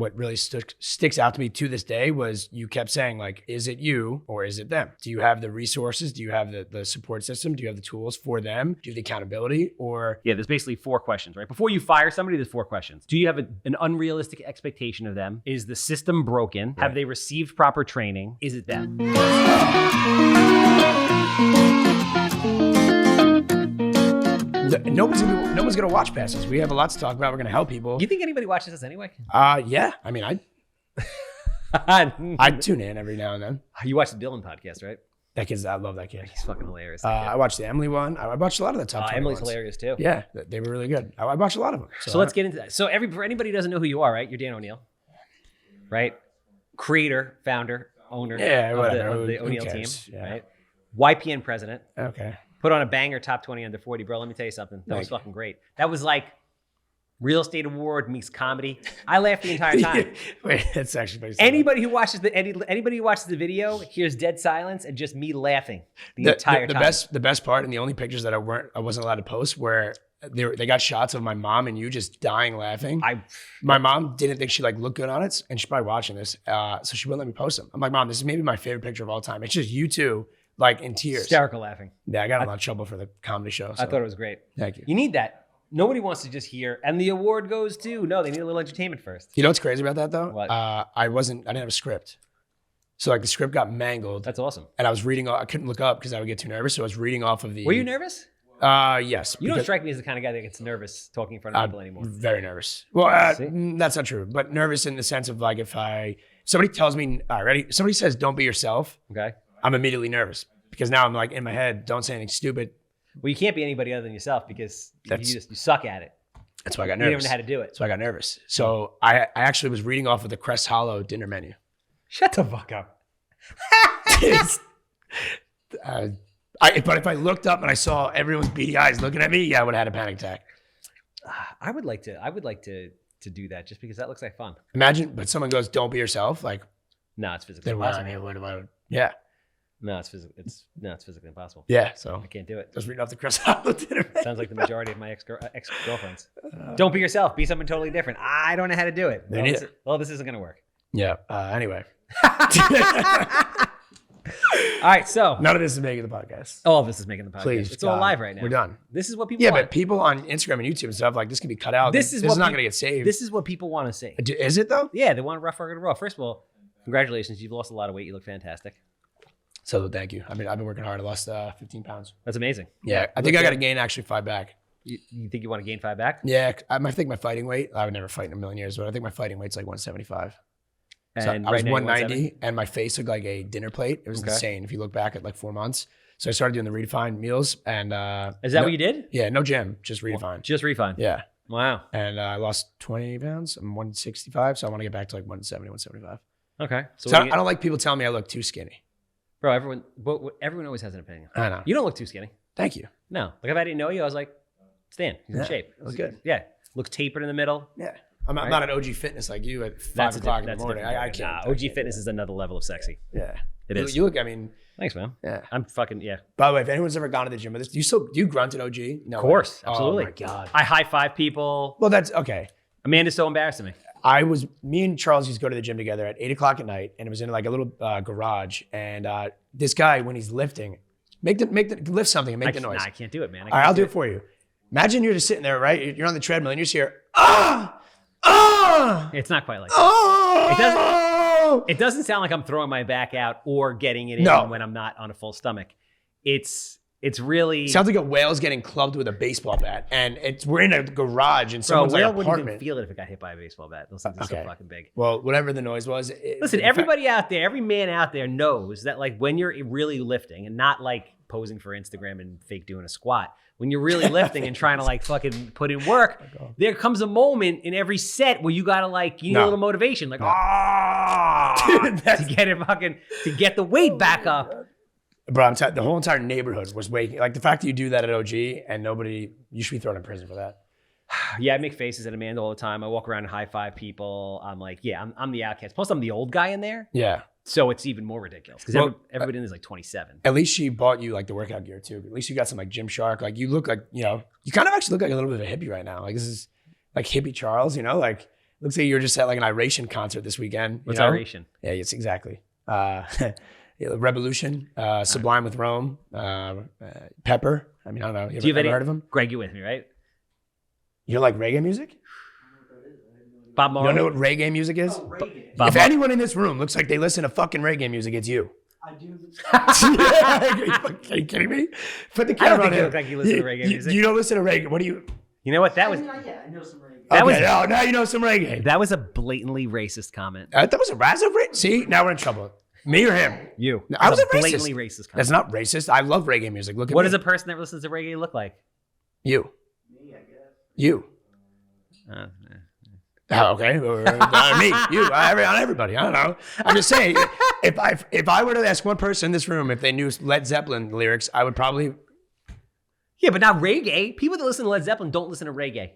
what really sticks out to me to this day was you kept saying, like, is it you or is it them? Do you have the resources? Do you have the support system? Do you have the tools for them? Do you have the accountability? Or yeah, there's basically 4 questions, right? Before you fire somebody, there's 4 questions. Do you have an unrealistic expectation of them? Is the system broken? Right. Have they received proper training? Is it them? No one's gonna watch past us. We have a lot to talk about. We're gonna help people. You think anybody watches us anyway? Yeah. I mean, I tune in every now and then. You watch the Dylan podcast, right? That kid's, I love that kid. He's fucking hilarious. I watched the Emily one. I watched a lot of the top 20 Emily's ones. hilarious too. Yeah, they were really good. I watched a lot of them. So let's get into that. So for anybody who doesn't know who you are, right? You're Dan O'Neill, right? Creator, founder, owner of the O'Neill team, right? YPN president. Okay. Put on a banger top 20 under 40, bro. Let me tell you something. That was fucking great. That was like real estate award meets comedy. I laughed the entire time. Wait, that's actually pretty anybody who watches the video hears dead silence and just me laughing the entire time. The best part, and the only pictures that I wasn't allowed to post were they got shots of my mom and you just dying laughing. My mom didn't think she looked good on it, and she's probably watching this, so she wouldn't let me post them. I'm like, Mom, this is maybe my favorite picture of all time. It's just you two in tears. Hysterical laughing. Yeah, I got in a lot of trouble for the comedy show. So. I thought it was great. Thank you. You need that. Nobody wants to just hear, and the award goes to, no, they need a little entertainment first. You know what's crazy about that though? What? I didn't have a script. So the script got mangled. That's awesome. And I was reading, I couldn't look up because I would get too nervous. So I was reading off of the. Were you nervous? Yes. You don't strike me as the kind of guy that gets nervous talking in front of people anymore. Very nervous. Well, that's not true, but nervous in the sense of if somebody tells me, all right, ready? Somebody says, don't be yourself. Okay. I'm immediately nervous because now I'm in my head, don't say anything stupid. Well, you can't be anybody other than yourself because you suck at it. That's why I got nervous. You didn't know how to do it. That's why I got nervous. So I actually was reading off of the Crest Hollow dinner menu. Shut the fuck up. But if I looked up and I saw everyone's beady eyes looking at me, yeah, I would have had a panic attack. I would like to do that just because that looks like fun. Imagine, but someone goes, "Don't be yourself." No, it's physically impossible. Yeah. No, it's physically impossible. Yeah, so I can't do it. Just reading off the Crest Hollow dinner menu. Sounds like the majority of my ex-girlfriends. Don't be yourself. Be something totally different. I don't know how to do it. Well, this isn't going to work. Yeah. Anyway. All right, so. None of this is making the podcast. All of this is making the podcast. Please, it's all live right now. We're done. This is what people want. Yeah, but people on Instagram and YouTube and stuff, this can be cut out. This is not going to get saved. This is what people want to see. Is it, though? Yeah, they want rough, rugged, raw. First of all, congratulations. You've lost a lot of weight. You look fantastic. So thank you. I've been working hard. I lost 15 pounds. That's amazing. Yeah, I think I got to gain actually 5 back. You think you want to gain 5 back? Yeah, I think my fighting weight, I would never fight in a million years, but I think my fighting weight's 175. And so I was 190 and my face looked like a dinner plate. It was insane if you look back at 4 months. So I started doing the redefined meals and is that what you did? Yeah, no gym, just redefined. Just redefined. Yeah. Wow. And I lost 20 pounds. I'm 165, so I want to get back to 170, 175. Okay. So I don't like people telling me I look too skinny. Bro, everyone always has an opinion. I know. You don't look too skinny. Thank you. No. If I didn't know you, I was like, Stan, he's in shape. Looks good. Yeah. Looks tapered in the middle. Yeah. I'm not an OG fitness like you at 5 o'clock in the morning. I can't. OG fitness is another level of sexy. Yeah. It is. You look, thanks, man. Yeah. I'm fucking, yeah. By the way, if anyone's ever gone to the gym with this, do you grunt at OG? No. Of course. Absolutely. Oh my God. I high five people. Well, that's okay. Amanda's so embarrassing me. Me and Charles used to go to the gym together at 8 o'clock at night, and it was in a little garage. And this guy, when he's lifting, lift something and make the noise. Nah, I can't do it, man. All right, I'll do it for you. Imagine you're just sitting there, right? You're on the treadmill and you just hear, It's not quite like that. It doesn't sound like I'm throwing my back out or getting it in when I'm not on a full stomach. It's really sounds like a whale's getting clubbed with a baseball bat, and we're in a garage in someone's whale apartment. wouldn't even feel it if it got hit by a baseball bat. Those things are so fucking big. Well, whatever the noise was. Listen, everybody out there, every man out there knows that when you're really lifting and not posing for Instagram and fake doing a squat, when you're really lifting and trying to fucking put in work, there comes a moment in every set where you gotta you need a little motivation, to get it to get the weight back up. Bro, the whole entire neighborhood was waking. The fact that you do that at OG and you should be thrown in prison for that. Yeah, I make faces at Amanda all the time. I walk around and high five people. I'm I'm the outcast. Plus, I'm the old guy in there. Yeah. So it's even more ridiculous because everybody in there is 27. At least she bought you the workout gear too. At least you got some Gymshark. You look you kind of actually look like a little bit of a hippie right now. This is hippie Charles, Looks like you were just at like an Iration concert this weekend. What's Iration? Yeah, yes, exactly. Revolution, Sublime with Rome, Pepper. I mean, I don't know. Do you have ever heard of them? Greg, you with me, right? You like reggae music? Bob You Marley. don't know what reggae music is? Oh, reggae. Bob If Mar- anyone in this room looks like they listen to fucking reggae music, it's you. I do. Are you kidding me? Put the I don't camera think on you him. look like you listen to reggae music. You don't listen to reggae. What do you? You know what? That I was mean, yeah, I know some reggae. That Okay, was- now you know some reggae. that was a blatantly racist comment. That was a racist. See, now we're in trouble. Me or him? You. No, I was a a racist. blatantly racist comment. That's not racist. I love reggae music. Look at What me. does a person that listens to reggae look like? You. Me, I guess. You. Uh, Oh, okay. Me. You. On everybody. I don't know. I'm just saying. If I were to ask one person in this room if they knew Led Zeppelin lyrics, I would probably. yeah, but not reggae. People that listen to Led Zeppelin don't listen to reggae.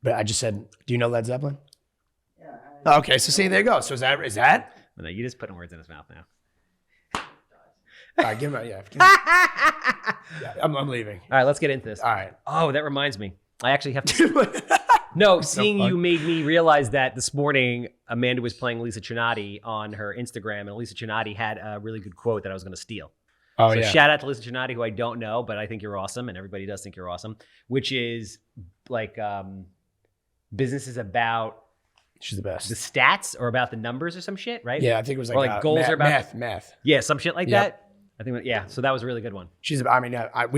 But I just said, do you know Led Zeppelin? Yeah. Okay, so see, there you go. So is that? No, you're just putting words in his mouth now. All right, give him. Yeah, I'm leaving. All right, let's get into this. All right. Oh, that reminds me. I actually have to. No, seeing you made me realize that this morning Amanda was playing Lisa Gennady on her Instagram, and Lisa Gennady had a really good quote that I was going to steal. Oh, So yeah. shout out to Lisa Gennady, who I don't know, but I think you're awesome, and everybody does think you're awesome, which is like business is about She's the best. the stats or about the numbers or some shit, right? Yeah, I think it was like, Or like goals math, are about math. Yeah, some shit like Yep. that. I think, yeah, so that was a really good one. We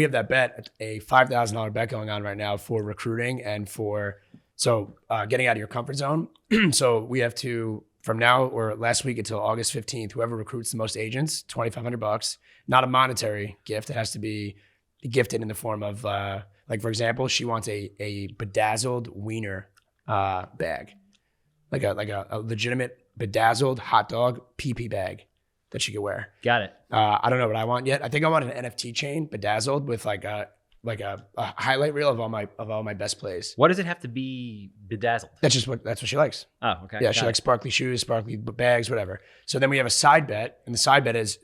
have that bet, a $5,000 bet going on right now for recruiting and for getting out of your comfort zone. So we have to, from now or last week until August 15th, whoever recruits the most agents, $2,500, not a monetary gift. It has to be gifted in the form of, like, for example, she wants a bedazzled wiener bag, like a legitimate bedazzled hot dog PP bag that she could wear. Got it. I don't know what I want yet. I think I want an NFT chain bedazzled with like a highlight reel of all my best plays. What does it have to be bedazzled? That's what she likes. Oh, okay. Yeah, Got she it. likes sparkly shoes, sparkly bags, whatever. So then we have a side bet, and the side bet is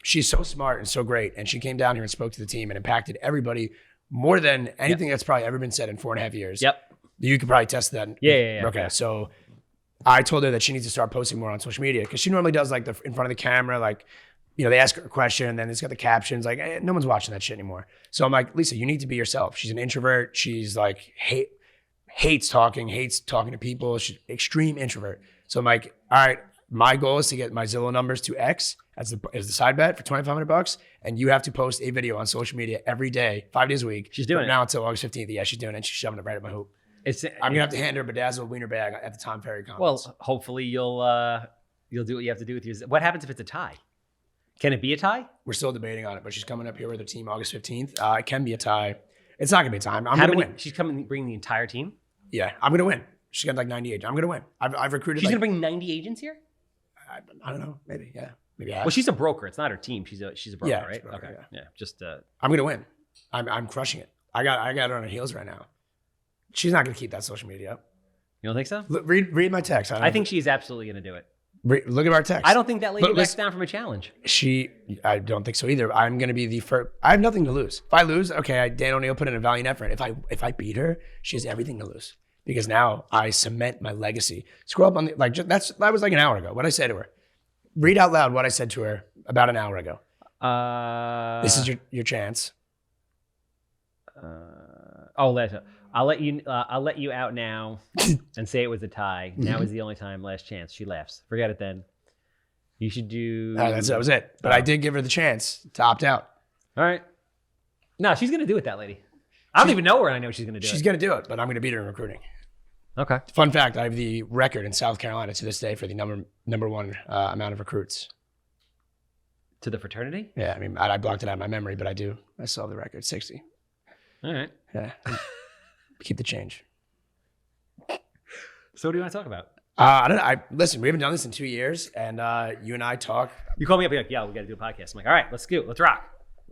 she's so smart and so great, and she came down here and spoke to the team and impacted everybody more than anything that's probably ever been said in 4.5 years. Yep. You could probably test that. Yeah. Okay, so I told her that she needs to start posting more on social media because she normally does like in front of the camera, like, you know, they ask her a question and then it's got the captions, like, no one's watching that shit anymore. So I'm like, Lisa, you need to be yourself. She's an introvert. She's like, hates talking to people. She's an extreme introvert. So I'm like, all right, my goal is to get my Zillow numbers to X as the side bet for $2,500. And you have to post a video on social media every day, 5 days a week. She's doing from it. now until August 15th. Yeah, she's doing it. She's shoving it right at my hoop. I'm gonna have to hand her a bedazzled wiener bag at the Tom Ferry conference. Well, hopefully you'll do what you have to do with yours. What happens if it's a tie? Can it be a tie? We're still debating on it, but she's coming up here with her team August 15th. It can be a tie. It's not gonna be a tie. I'm gonna win. She's coming, bringing the entire team. Yeah, I'm gonna win. She's got like 98. I'm gonna win. I've recruited. She's like, gonna bring 90 agents here. I don't know. Maybe. Yeah. Maybe. Well, she's a broker. It's not her team. She's a broker, Yeah, right? she's a broker, Okay. yeah. Yeah. Just I'm gonna win. I'm crushing it. I got her on her heels right now. She's not gonna keep that social media up. you don't think so? Read my text. I think she's absolutely gonna do it. Look at our text. I don't think that lady Look, backs down from a challenge. I don't think so either. I'm going to be the first. I have nothing to lose. If I lose, okay, Dan O'Neill put in a valiant effort. If I beat her, she has everything to lose because now I cement my legacy. Scroll up on the that was like an hour ago. What I said to her. Read out loud what I said to her about an hour ago. This is your chance. I'll let you out now and say it was a tie. Now is the only time. Last chance. She laughs. Forget it then. You should do. That was it. But I did give her the chance to opt out. All right. No, she's gonna do it. That lady. I don't even know her, and I know she's gonna do it. She's going to do it, but I'm going to beat her in recruiting. Okay. Fun fact: I have the record in South Carolina to this day for the number one amount of recruits. To the fraternity? Yeah, I mean, I blocked it out of my memory, but I do. I still have the record, 60. All right. Yeah. Keep the change. So what do you want to talk about? I don't know. Listen, we haven't done this in 2 years, and you and I talk. You call me up, you're like, yeah, we got to do a podcast. I'm like, all right, let's go. Let's rock.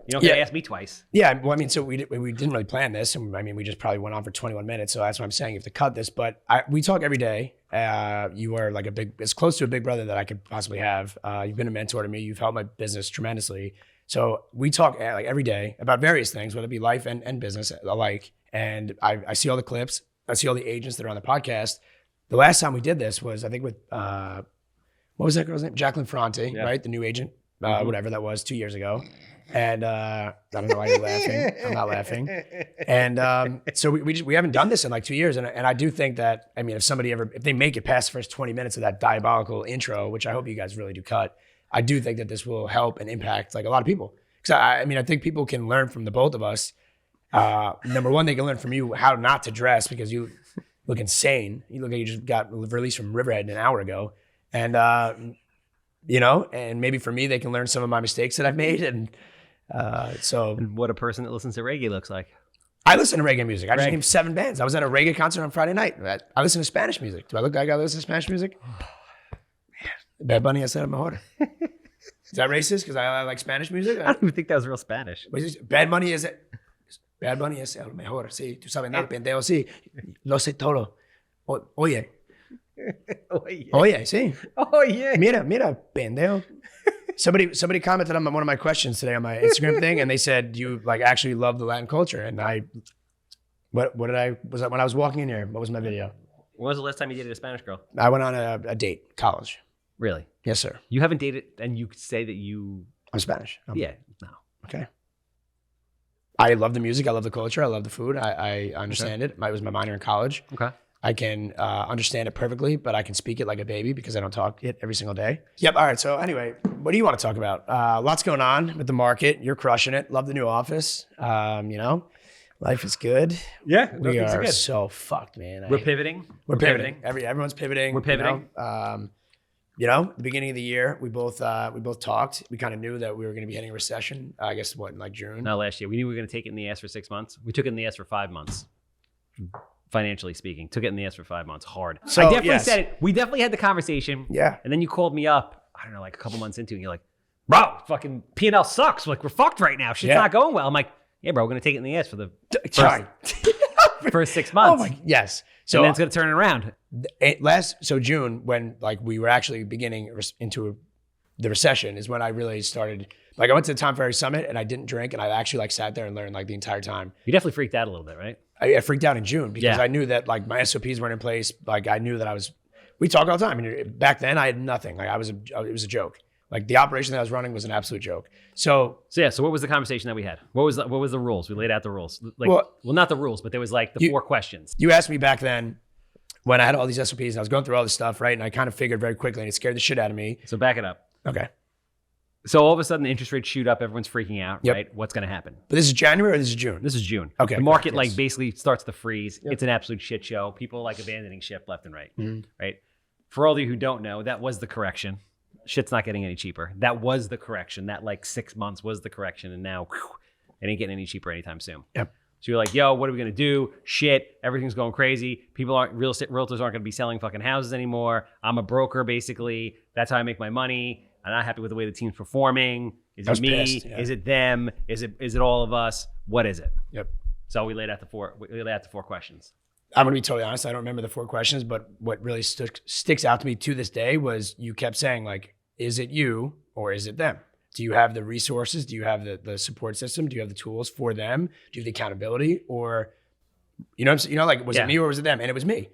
You don't have to ask me twice. Yeah, well, I mean, so we didn't really plan this, and I mean, we just probably went on for 21 minutes, so that's what I'm saying. You have to cut this, but we talk every day. You are like as close to a big brother that I could possibly have. You've been a mentor to me. You've helped my business tremendously. So we talk like every day about various things, whether it be life and business alike. And I see all the clips. I see all the agents that are on the podcast. the last time we did this was, I think with, what was that girl's name? Jacqueline Ferrante, right? The new agent, whatever that was 2 years ago. And I don't know why you're laughing. I'm not laughing. And so we haven't done this in like 2 years. And I do think that, I mean, if they make it past the first 20 minutes of that diabolical intro, which I hope you guys really do cut, I do think that this will help and impact like a lot of people. Because I mean, I think people can learn from the both of us. Number one, they can learn from you how not to dress because you look insane. You look like you just got released from Riverhead an hour ago. And, you know, and maybe for me, they can learn some of my mistakes that I've made. And and what a person that listens to reggae looks like. I listen to reggae music. I just named 7 bands. I was at a reggae concert on Friday night. I listen to Spanish music. Do I look like I listen to Spanish music? Bad Bunny, I said I'm mejor. Is that racist? Because I like Spanish music? I don't even think that was real Spanish. Bad Bunny es el mejor. Sí, tú sabes nada, pendejo. Sí, lo sé todo. Oye. Oye, sí. Oye. Mira, pendejo. Somebody commented on one of my questions today on my Instagram thing, and they said, "Do you like actually love the Latin culture?" And was that when I was walking in here? What was my video? When was the last time you dated a Spanish girl? I went on a date, college. Really? Yes, sir. You haven't dated, and you say that you... I'm Spanish. Yeah, no. Okay. I love the music. I love the culture. I love the food. I understand it. It was my minor in college. Okay. I can understand it perfectly, but I can speak it like a baby because I don't talk it every single day. Yep. All right. So anyway, what do you want to talk about? Lots going on with the market. You're crushing it. Love the new office. You know, life is good. Yeah. We are so fucked, man. We're pivoting. We're pivoting. Everyone's pivoting. We're pivoting. You know, at the beginning of the year, we both talked. We kind of knew that we were going to be hitting a recession. I guess in like June? No, last year. We knew we were going to take it in the ass for 6 months. We took it in the ass for 5 months. Financially speaking, took it in the ass for 5 months. Hard. So, I definitely said it. We definitely had the conversation. Yeah. And then you called me up, I don't know, like a couple months into it, and you're like, bro, fucking P&L sucks. Like, we're fucked right now. Shit's not going well. I'm like, yeah, bro, we're going to take it in the ass for the first 6 months. Oh my, yes. So and then it's going to turn it around. June, when like we were actually beginning into the recession, is when I really started. Like I went to the Tom Ferry Summit and I didn't drink, and I actually like sat there and learned like the entire time. You definitely freaked out a little bit, right? I freaked out in June because I knew that like my SOPs weren't in place. Like I knew that we talk all the time. I mean, back then I had nothing. Like it was a joke. Like the operation that I was running was an absolute joke. So what was the conversation that we had? What was the rules? We laid out the rules. Like, well, not the rules, but there was like the 4 questions. You asked me back then when I had all these SOPs and I was going through all this stuff, right? And I kind of figured very quickly, and it scared the shit out of me. So back it up. Okay. So all of a sudden the interest rates shoot up. Everyone's freaking out, right? What's going to happen? But this is January or this is June? This is June. Okay. The market like basically starts to freeze. Yep. It's an absolute shit show. People like abandoning ship left and right, right? For all of you who don't know, that was the correction. Shit's not getting any cheaper. That was the correction. That like 6 months was the correction. And now it ain't getting any cheaper anytime soon. Yep. So you're like, yo, what are we going to do? Shit, everything's going crazy. Realtors aren't going to be selling fucking houses anymore. I'm a broker, basically. That's how I make my money. I'm not happy with the way the team's performing. Is it me? Pissed, yeah. Is it them? Is it all of us? What is it? Yep. So we laid out the 4 questions. I'm going to be totally honest. I don't remember the 4 questions, but what really sticks out to me to this day was you kept saying like, is it you or is it them? Do you have the resources? Do you have the support system? Do you have the tools for them? Do you have the accountability? Or, like, was it me or was it them? And it was me.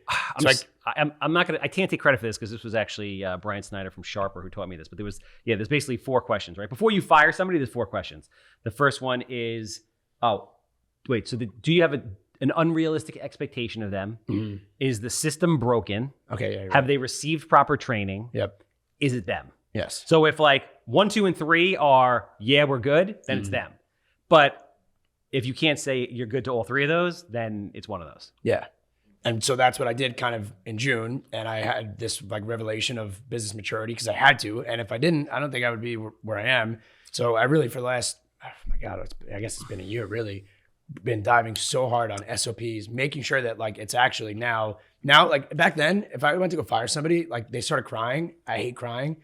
I'm not going to, I can't take credit for this because this was actually Brian Snyder from Sharper who taught me this. But there's basically 4 questions, right? Before you fire somebody, there's 4 questions. The first one is, do you have an unrealistic expectation of them? Mm-hmm. Is the system broken? Okay. Yeah, have they received proper training? Yep. Is it them? Yes. So if like 1, 2, and 3 are, we're good, then it's them. But if you can't say you're good to all 3 of those, then it's one of those. Yeah. And so that's what I did kind of in June. And I had this like revelation of business maturity because I had to. And if I didn't, I don't think I would be where I am. So I really, for the last, I guess it's been a year really, been diving so hard on SOPs, making sure that like it's actually now like back then, if I went to go fire somebody, like they started crying. I hate crying.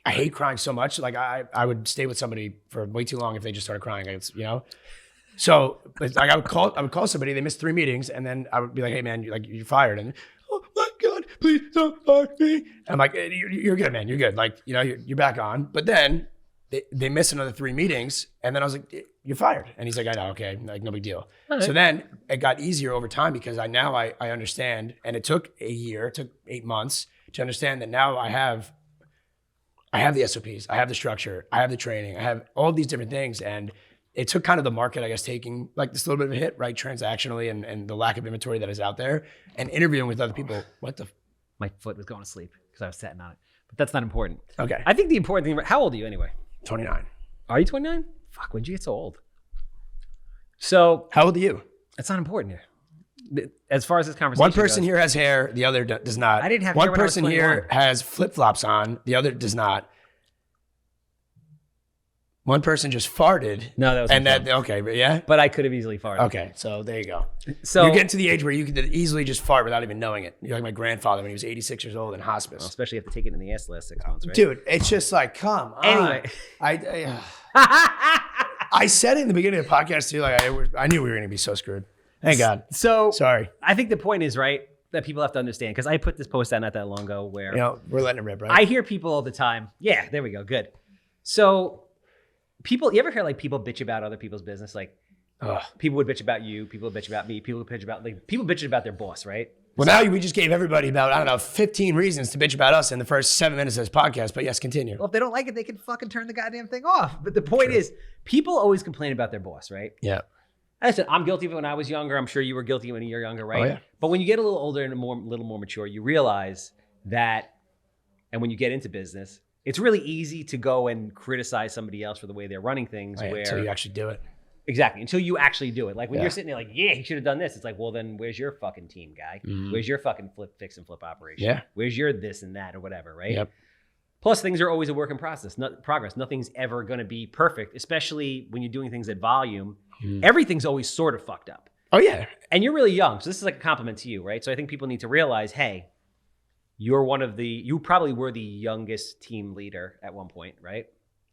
I hate crying so much. Like I would stay with somebody for way too long if they just started crying. So like I would call somebody. They missed 3 meetings, and then I would be like, "Hey man, you're fired." And oh my God, please don't fire me. And I'm like, "You're good, man. You're good. Like you're back on." But then they missed another 3 meetings. And then I was like, you're fired. And he's like, I know, okay, like no big deal. Right. So then it got easier over time because I understand. And it took a year, it took 8 months to understand that now I have the SOPs, I have the structure, I have the training, I have all these different things. And it took kind of the market, I guess, taking like this little bit of a hit, right? Transactionally and the lack of inventory that is out there and interviewing with other people. My foot was going to sleep because I was sitting on it. But that's not important. Okay. I think the important thing, how old are you anyway? 29. Are you 29? Fuck, when'd you get so old? So. How old are you? That's not important here. As far as this conversation One person goes, here has hair, the other does not. I didn't have One hair when I was person here 21. has flip-flops on, the other does not. One person just farted. No, that was and my that phone. okay, but yeah. But I could have easily farted. Okay, so there you go. So you're getting to the age where you could easily just fart without even knowing it. You're like my grandfather when he was 86 years old in hospice. especially if you have to take it in the ass the last 6 months, right? Dude, it's just like, come on. Anyway. I said it in the beginning of the podcast too. Like I knew we were going to be so screwed. Thank God. So Sorry. I think the point is, right, that people have to understand, because I put this post out not that long ago where We're letting it rip, right? I hear people all the time. Yeah, there we go. Good. So you ever hear like people bitch about other people's business? Like people would bitch about you, people would bitch about me, people would bitch about their boss, right? Well, now we just gave everybody about, I don't know, 15 reasons to bitch about us in the first 7 minutes of this podcast. But yes, continue. Well, if they don't like it, they can fucking turn the goddamn thing off. But the point is, people always complain about their boss, right? Yeah. I said, I'm guilty of it when I was younger. I'm sure you were guilty when you were younger, right? Oh, yeah. But when you get a little older and a little more mature, you realize that, and when you get into business, it's really easy to go and criticize somebody else for the way they're running things. Until you actually do it. Exactly. Until you actually do it. Like when you're sitting there like, yeah, he should have done this. It's like, well, then where's your fucking team guy? Mm-hmm. Where's your fucking fix and flip operation? Yeah. Where's your this and that or whatever, right? Yep. Plus, things are always a work in progress. Nothing's ever going to be perfect, especially when you're doing things at volume. Everything's always sort of fucked up. Oh, yeah. And you're really young. So this is like a compliment to you, right? So I think people need to realize, hey, you probably were the youngest team leader at one point, right?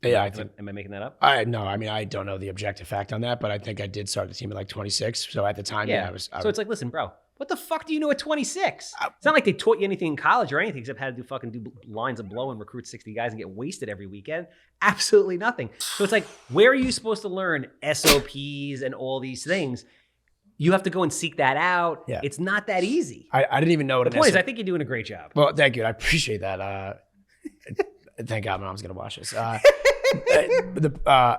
Yeah, I think. Am I making that up? No, I mean, I don't know the objective fact on that, but I think I did start the team at like 26. So at the time, I was. So it's like, listen, bro, what the fuck do you know at 26? It's not like they taught you anything in college or anything except how to do lines of blow and recruit 60 guys and get wasted every weekend. Absolutely nothing. So it's like, where are you supposed to learn SOPs and all these things? You have to go and seek that out. Yeah. It's not that easy. I didn't even know what The point is, I think you're doing a great job. Well, thank you. I appreciate that. Thank God my mom's going to watch this. I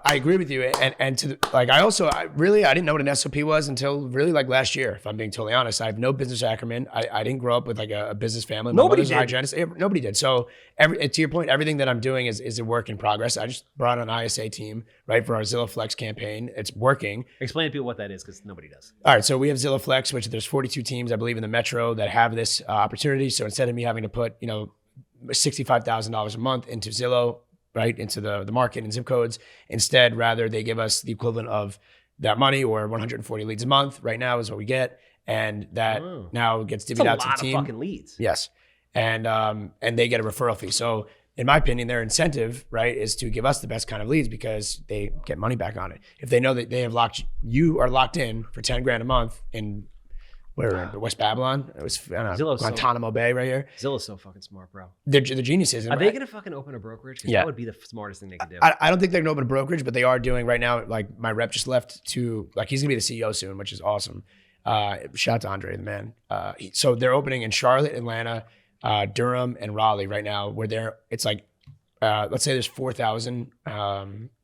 agree with you. And I didn't know what an SOP was until really like last year, if I'm being totally honest. I have no business acumen. I didn't grow up with like a business family. My Nobody mother's a hygienist. Nobody did. So to your point, everything that I'm doing is a work in progress. I just brought an ISA team, right, for our Zillow Flex campaign. It's working. Explain to people what that is because nobody does. All right. So we have Zillow Flex, which there's 42 teams, I believe, in the metro that have this opportunity. So instead of me having to put, $65,000 a month into Zillow, right, into the market and zip codes. Instead, rather, they give us the equivalent of that money or 140 leads a month right now is what we get. And that now gets divvied out to the team. That's a lot of fucking leads. Yes. And they get a referral fee. So in my opinion, their incentive, right, is to give us the best kind of leads because they get money back on it. If they know that they have you are locked in for 10 grand a month in West Babylon. It was Guantanamo Bay right here. Zillow's so fucking smart, bro. They're geniuses. Are they gonna fucking open a brokerage? Because that would be the smartest thing they could do. I don't think they're gonna open a brokerage, but they are doing right now. Like my rep just left to he's gonna be the CEO soon, which is awesome. Shout out to Andre, the man. So they're opening in Charlotte, Atlanta, Durham, and Raleigh right now. It's like let's say there's 4,000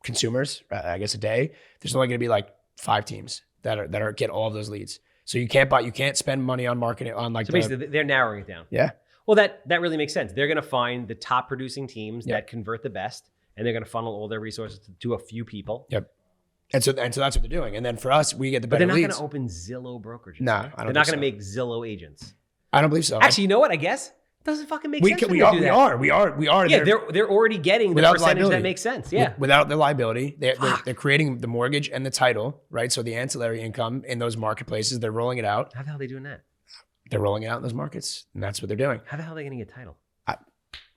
consumers, I guess a day. There's only gonna be like 5 teams that get all of those leads. So you can't spend money on marketing on like. So basically, they're narrowing it down. Yeah. Well, that really makes sense. They're going to find the top producing teams that convert the best, and they're going to funnel all their resources to a few people. Yep. And so that's what they're doing. And then for us, we get the better leads. But they're not going to open Zillow brokerages. No, right? They're not going to make Zillow agents. I don't believe so. Actually, you know what? I guess it doesn't fucking make sense. We are. Yeah, they're already getting the percentage that makes sense. Yeah. Without the liability, they're creating the mortgage and the title, right? So the ancillary income in those marketplaces, they're rolling it out. How the hell are they doing that? They're rolling it out in those markets, and that's what they're doing. How the hell are they going to get title?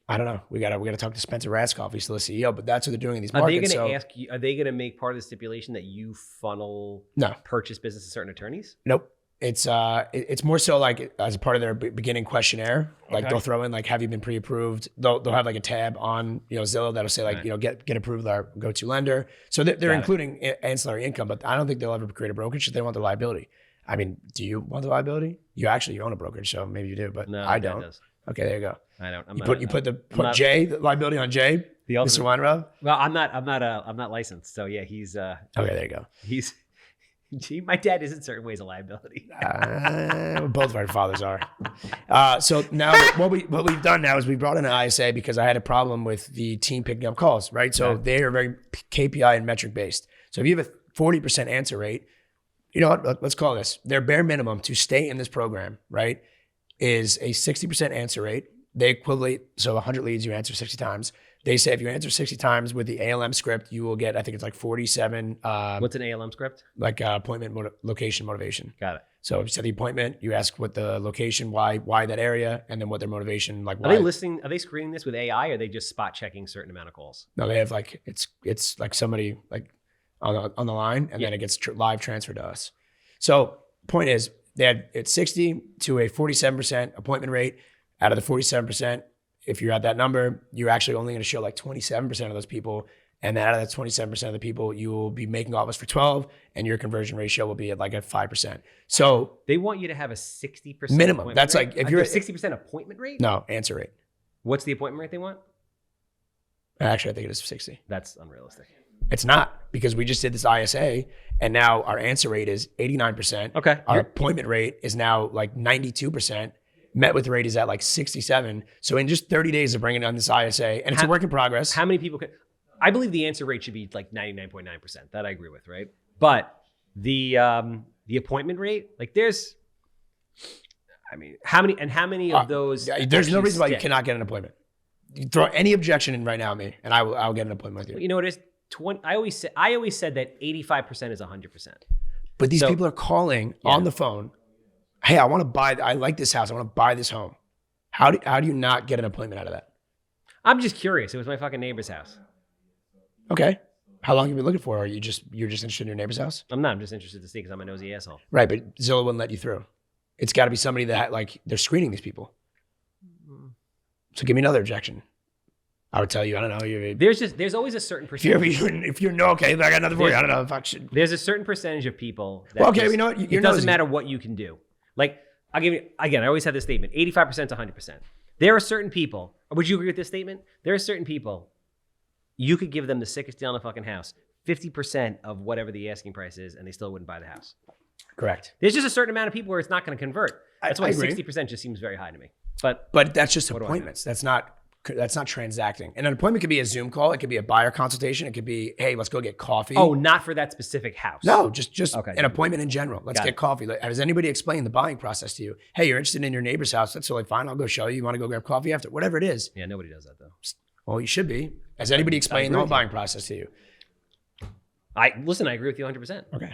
I don't know. We gotta talk to Spencer Raskoff. He's still the CEO, but that's what they're doing in these markets. Are they going to make part of the stipulation that you funnel purchase business to certain attorneys? Nope. it's more so like as a part of their beginning questionnaire. Like they'll throw in like, have you been pre-approved? They'll have like a tab on Zillow that'll say like get approved with our go-to lender. So they're including ancillary income, but I don't think they'll ever create a brokerage if they want the liability. I mean, do you want the liability? You own a brokerage, so maybe you do, but No, I don't. Okay, there you go. I don't. You put the liability on Jay, Mr. Weinraub. Well, I'm not licensed, so yeah, he's. Okay, there you go. Gee, my dad is in certain ways a liability. Both of our fathers are. So now what we've done now is we brought in an ISA because I had a problem with the team picking up calls, right? So they are very KPI and metric based. So if you have a 40% answer rate, you know what? Let's call this. Their bare minimum to stay in this program, right, is a 60% answer rate. They equivalent, so 100 leads, you answer 60 times. They say if you answer 60 times with the ALM script, you will get, I think it's like 47. What's an ALM script? Like appointment, location, motivation. Got it. So if you set the appointment, you ask what the location, why that area, and then what their motivation, like why. Are they screening this with AI, or are they just spot checking certain amount of calls? No, they have like, it's like somebody like on the line, and then it gets live transferred to us. So point is, they had it's 60 to a 47% appointment rate. Out of the 47%, if you're at that number, you're actually only going to show like 27% of those people. And then out of that 27% of the people, you will be making offers for 12, and your conversion ratio will be at like a 5%. So they want you to have a 60% minimum. That's rate? like if you're 60% appointment rate? No, answer rate. What's the appointment rate they want? Actually, I think it is 60. That's unrealistic. It's not, because we just did this ISA, and now our answer rate is 89%. Okay. Our appointment rate is now like 92%. Met with rate is at like 67. So in just 30 days of bringing on this ISA, and it's a work in progress. How many people I believe the answer rate should be like 99.9%. That I agree with, right? But the appointment rate, like how many of those? There's no reason why you cannot get an appointment. You throw any objection in right now at me, and I'll get an appointment with you. Well, you know what it is? I always said that 85% is 100%. But these people are calling on the phone. Hey, I like this house. I want to buy this home. How do you not get an appointment out of that? I'm just curious. It was my fucking neighbor's house. Okay. How long have you been looking for? Or you're just interested in your neighbor's house? I'm not. I'm just interested to see because I'm a nosy asshole. Right, but Zillow wouldn't let you through. It's got to be somebody that like they're screening these people. So give me another objection. I would tell you, I don't know. There's always a certain percentage. If you're no, okay, I got another for you. I don't know if I should. There's a certain percentage of people that you know what? It doesn't matter what you can do. Like, I'll give you, again, I always have this statement, 85% to 100%. There are certain people, would you agree with this statement? There are certain people, you could give them the sickest deal in the fucking house, 50% of whatever the asking price is, and they still wouldn't buy the house. Correct. There's just a certain amount of people where it's not going to convert. That's why 60% just seems very high to me. But that's just appointments. That's not transacting. And an appointment could be a Zoom call. It could be a buyer consultation. It could be, hey, let's go get coffee. Oh, not for that specific house. No, just an appointment in general. Let's get coffee. Has anybody explained the buying process to you? Hey, you're interested in your neighbor's house. That's totally fine. I'll go show you. You want to go grab coffee after? Whatever it is. Yeah, nobody does that though. Well, you should be. Has anybody explained the whole buying process to you? I agree with you 100%. Okay.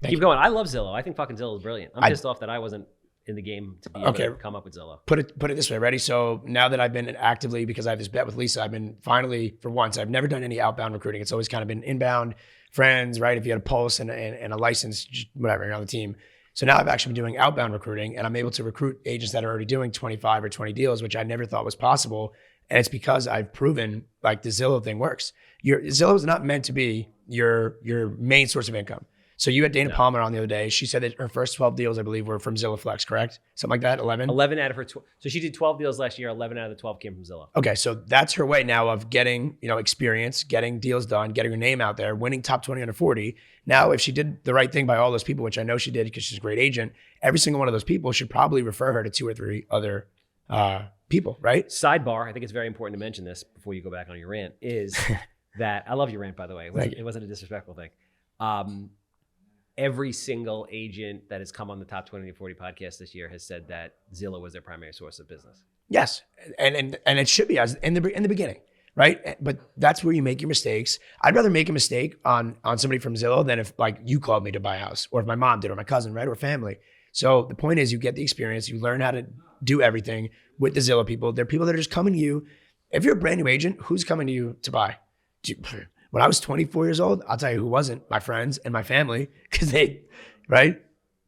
Keep going. I love Zillow. I think fucking Zillow is brilliant. I'm pissed off that I wasn't in the game to be able to come up with Zillow. Put it this way, ready? So now that I've been actively, because I have this bet with Lisa, I've been finally, for once, I've never done any outbound recruiting. It's always kind of been inbound, friends, right? If you had a pulse and a license, whatever, you're on the team. So now I've actually been doing outbound recruiting, and I'm able to recruit agents that are already doing 25 or 20 deals, which I never thought was possible. And it's because I've proven like the Zillow thing works. Zillow is not meant to be your main source of income. So you had Dana Palmer on the other day. She said that her first 12 deals, I believe, were from Zillow Flex, correct? Something like that, 11? 11 out of her 12. So she did 12 deals last year. 11 out of the 12 came from Zillow. Okay, so that's her way now of getting, experience, getting deals done, getting her name out there, winning top 20 under 40. Now, if she did the right thing by all those people, which I know she did because she's a great agent, every single one of those people should probably refer her to 2 or 3 other people, right? Sidebar, I think it's very important to mention this before you go back on your rant, is that, I love your rant, by the way. It wasn't a disrespectful thing. Every single agent that has come on the Top 20 to 40 podcast this year has said that Zillow was their primary source of business. Yes, and it should be as in the beginning, right? But that's where you make your mistakes. I'd rather make a mistake on somebody from Zillow than if like you called me to buy a house, or if my mom did, or my cousin, right, or family. So the point is, you get the experience, you learn how to do everything with the Zillow people. They're people that are just coming to you. If you're a brand new agent, who's coming to you to buy? When I was 24 years old, I'll tell you who wasn't: my friends and my family, because they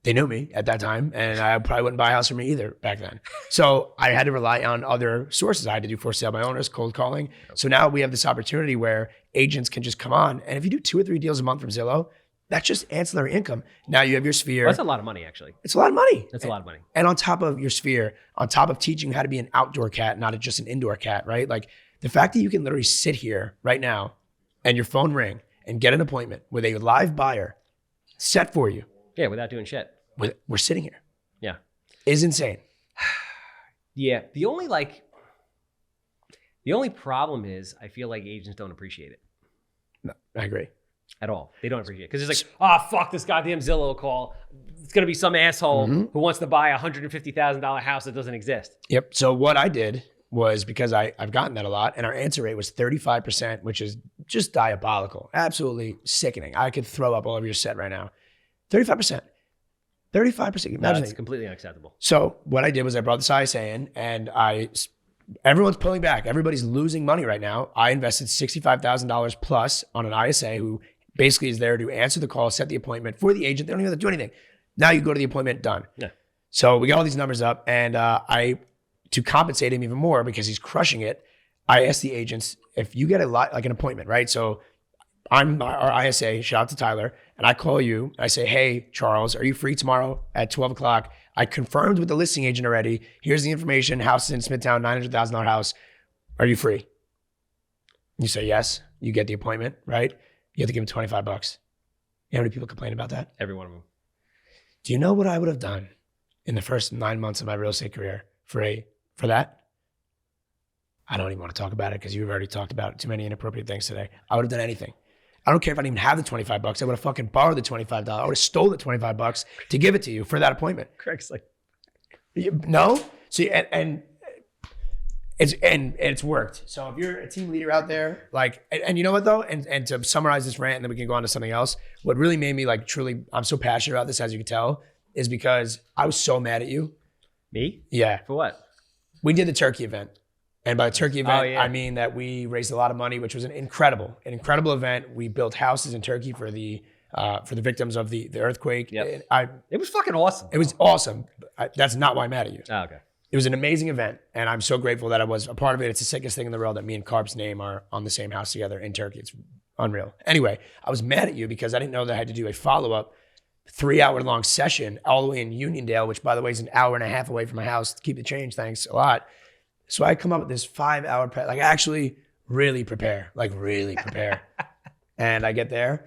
they knew me at that time, and I probably wouldn't buy a house for me either back then. So I had to rely on other sources. I had to do for sale by owners, cold calling. So now we have this opportunity where agents can just come on, and if you do 2 or 3 deals a month from Zillow, that's just ancillary income. Now you have your sphere. That's a lot of money, actually. It's a lot of money. That's a lot of money. And on top of your sphere, on top of teaching how to be an outdoor cat, not just an indoor cat, right? Like the fact that you can literally sit here right now and your phone ring and get an appointment with a live buyer set for you. Yeah, without doing shit. We're sitting here. Yeah. Is insane. Yeah. The only problem is I feel like agents don't appreciate it. No, I agree. At all. They don't appreciate it. Because it's like, fuck this goddamn Zillow call. It's going to be some asshole who wants to buy a $150,000 house that doesn't exist. Yep. So what I did was, because I've gotten that a lot, and our answer rate was 35%, which is just diabolical. Absolutely sickening. I could throw up all over your set right now. 35%. 35%. No, that's completely unacceptable. So what I did was I brought this ISA in, and everyone's pulling back. Everybody's losing money right now. I invested $65,000 plus on an ISA who basically is there to answer the call, set the appointment for the agent. They don't even have to do anything. Now you go to the appointment, done. Yeah. So we got all these numbers up, and to compensate him even more because he's crushing it, I asked the agents, if you get an appointment, right? So I'm our ISA, shout out to Tyler, and I call you, I say, hey, Charles, are you free tomorrow at 12 o'clock? I confirmed with the listing agent already. Here's the information, house in Smithtown, $900,000 house. Are you free? You say yes, you get the appointment, right? You have to give him $25. You know how many people complain about that? Every one of them. Do you know what I would have done in the first 9 months of my real estate career for that? I don't even want to talk about it because you've already talked about too many inappropriate things today. I would have done anything. I don't care if I didn't even have the $25. I would have fucking borrowed the $25. I would have stole the $25 to give it to you for that appointment. Craig's like, no. So and it's worked. So if you're a team leader out there, like, and you know what though, and to summarize this rant, and then we can go on to something else. What really made me like truly, I'm so passionate about this, as you can tell, is because I was so mad at you. me? Yeah. For what? We did the turkey event. And by the turkey event, Oh, yeah. I mean that we raised a lot of money, which was an incredible event. We built houses in Turkey for the victims of the earthquake. Yep. It It was fucking awesome. was awesome. That's not why I'm mad at you. Oh, okay. It was an amazing event, and I'm so grateful that I was a part of it. It's the sickest thing in the world that me and Carb's name are on the same house together in Turkey. It's unreal. Anyway, I was mad at you because I didn't know that I had to do a follow-up 3-hour-long session all the way in Uniondale, which by the way is an hour and a half away from my house. To keep the change, thanks a lot. So I come up with this 5-hour prep, like actually really prepare. And I get there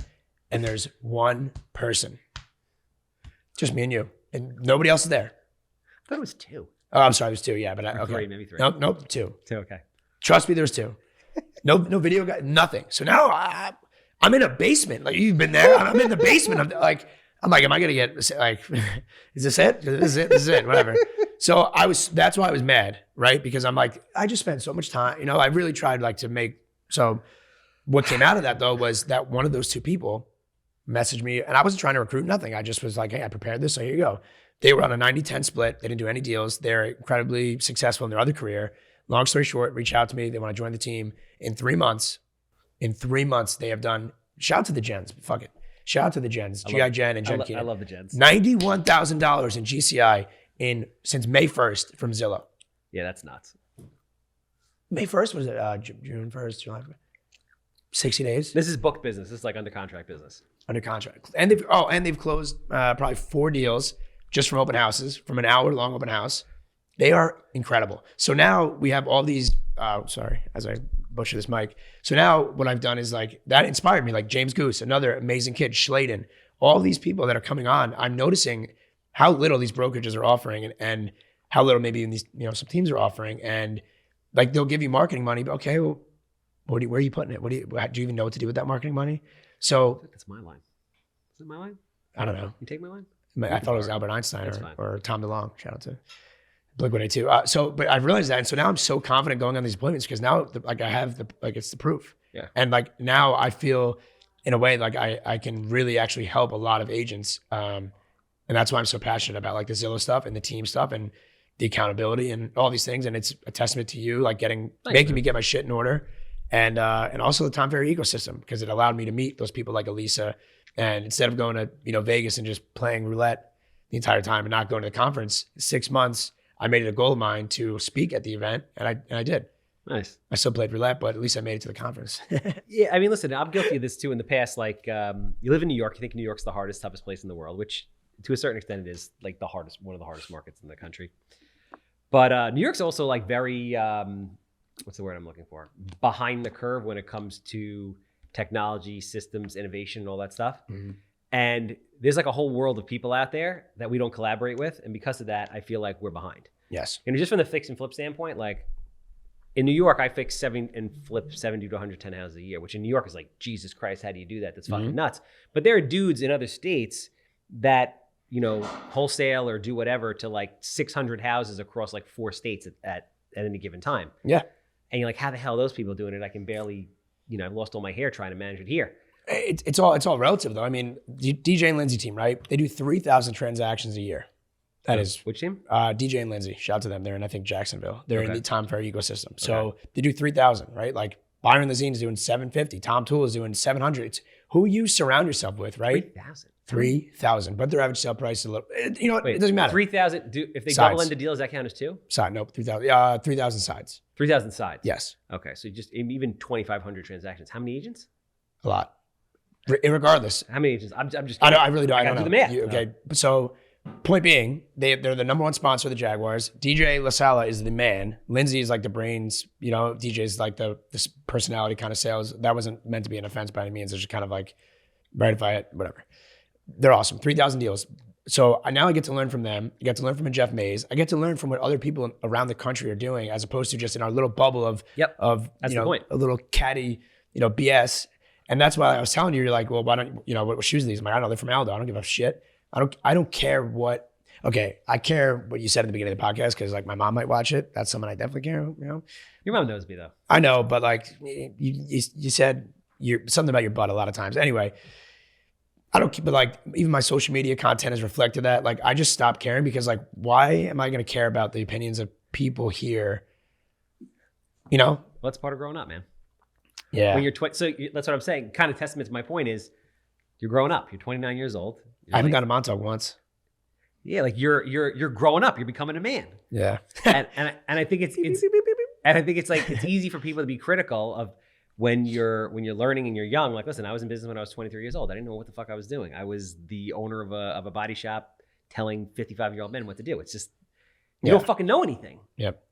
and there's one person, just me and you, and nobody else is there. I thought it was 2. Oh, I'm sorry, there's 2, yeah, but okay. 3, maybe 3. Nope, 2. 2, okay. Trust me, there's 2. No video guy, nothing. So now I'm in a basement. Like you've been there. I'm in the basement. I'm like, am I gonna get like, is this it? This is it, whatever. So that's why I was mad, right? Because I'm like, I just spent so much time, I really tried like to make, so what came out of that though was that one of those 2 people messaged me, and I wasn't trying to recruit nothing. I just was like, hey, I prepared this, so here you go. They were on a 90-10 split. They didn't do any deals. They're incredibly successful in their other career. Long story short, reach out to me. They want to join the team. In 3 months, they have done, shout out to the Gens, fuck it. Shout out to the Gens, G.I. Jen and Jen Keenan. I love the Gens. $91,000 in GCI since May 1st from Zillow. Yeah, that's nuts. May 1st, was it June 1st, July 1st? 60 days This is booked business. This is like under contract business. under contract. And they've closed probably 4 deals just from open houses, from an hour-long open house. They are incredible. So now we have all these, sorry, as I butcher this mic. So now what I've done is like, that inspired me, like James Goose, another amazing kid, Schladen, all these people that are coming on. I'm noticing how little these brokerages are offering and how little maybe these, some teams are offering. And like, they'll give you marketing money, but okay, well, where are you putting it? Do you even know what to do with that marketing money? So That's my line. Is it my line? I don't know. You take my line? I thought it was Albert Einstein That's or Tom DeLonge. Shout out to Blink-182. But I've realized that, and so now I'm so confident going on these appointments because now, I have it's the proof. Yeah. And like now I feel, in a way, like I can really actually help a lot of agents, and that's why I'm so passionate about like the Zillow stuff and the team stuff and the accountability and all these things. And it's a testament to you, like making me get my shit in order, and also the Tom Ferry ecosystem, because it allowed me to meet those people like Elisa. And instead of going to Vegas and just playing roulette, the entire time and not going to the conference. 6 months, I made it a goal of mine to speak at the event, and I did. Nice. I still played roulette, but at least I made it to the conference. Yeah, I mean, listen, I'm guilty of this too in the past. Like, you live in New York, you think New York's the hardest, toughest place in the world, which to a certain extent it is like one of the hardest markets in the country. But New York's also like very, what's the word I'm looking for? Behind the curve when it comes to technology, systems, innovation, and all that stuff. Mm-hmm. And there's like a whole world of people out there that we don't collaborate with. And because of that, I feel like we're behind. Yes. And just from the fix and flip standpoint, like, in New York, I fix 7 and flip 70 to 110 houses a year, which in New York is like, Jesus Christ, how do you do that? That's fucking nuts. But there are dudes in other states that, you know, wholesale or do whatever to like 600 houses across like 4 states at any given time. Yeah. And you're like, how the hell are those people doing it? I can barely, you know, I've lost all my hair trying to manage it here. It's all relative though. I mean, DJ and Lindsay team, right? They do 3,000 transactions a year. That is which team? DJ and Lindsay. Shout out to them. They're in, I think, Jacksonville. They're in the Tom Ferry ecosystem. So they do 3,000, right? Like Byron Lazine is doing 750. Tom Toole is doing 700. It's who you surround yourself with, right? 3,000. 3,000. But their average sale price is a little. You know what? Wait, it doesn't matter. 3,000. If they Sides. double end the deal, does that count as 2? Side, nope. 3,000. 3,000 sides. 3,000 sides. Yes. Okay, so just even 2,500 transactions. How many agents? A lot. Regardless. How many agents? I'm just. I really don't. I gotta don't do know. the math. Okay. So, point being, they're the number one sponsor of the Jaguars. DJ LaSala is the man. Lindsay is like the brains. You know, DJ is like this personality kind of sales. That wasn't meant to be an offense by any means. It's just kind of like, right, if I whatever. They're awesome. 3,000 deals. So now I get to learn from them. I get to learn from Jeff Mays. I get to learn from what other people around the country are doing, as opposed to just in our little bubble of That's you know, the point. A little catty, you know, BS. And that's why I was telling you, you're like, well, why don't you know what shoes are these? I'm like, I don't know, they're from Aldo. I don't give a shit. I don't care what. Okay, I care what you said at the beginning of the podcast because like my mom might watch it. That's someone I definitely care. You know, Your mom knows me though. I know, but like you said something about your butt a lot of times. Anyway, I don't keep it like even my social media content has reflected that. Like I just stopped caring because like why am I going to care about the opinions of people here? You know, Well, that's part of growing up, man. Yeah. When you're that's what I'm saying. Kind of testament to my point is you're growing up. You're 29 years old. I haven't gone to Montauk once. Yeah, like you're growing up. You're becoming a man. Yeah. and I think it's and I think it's like it's easy for people to be critical of when you're learning and you're young. Like, listen, I was in business when I was 23 years old. I didn't know what the fuck I was doing. I was the owner of a body shop telling 55-year-old men what to do. It's just you don't fucking know anything. Yep.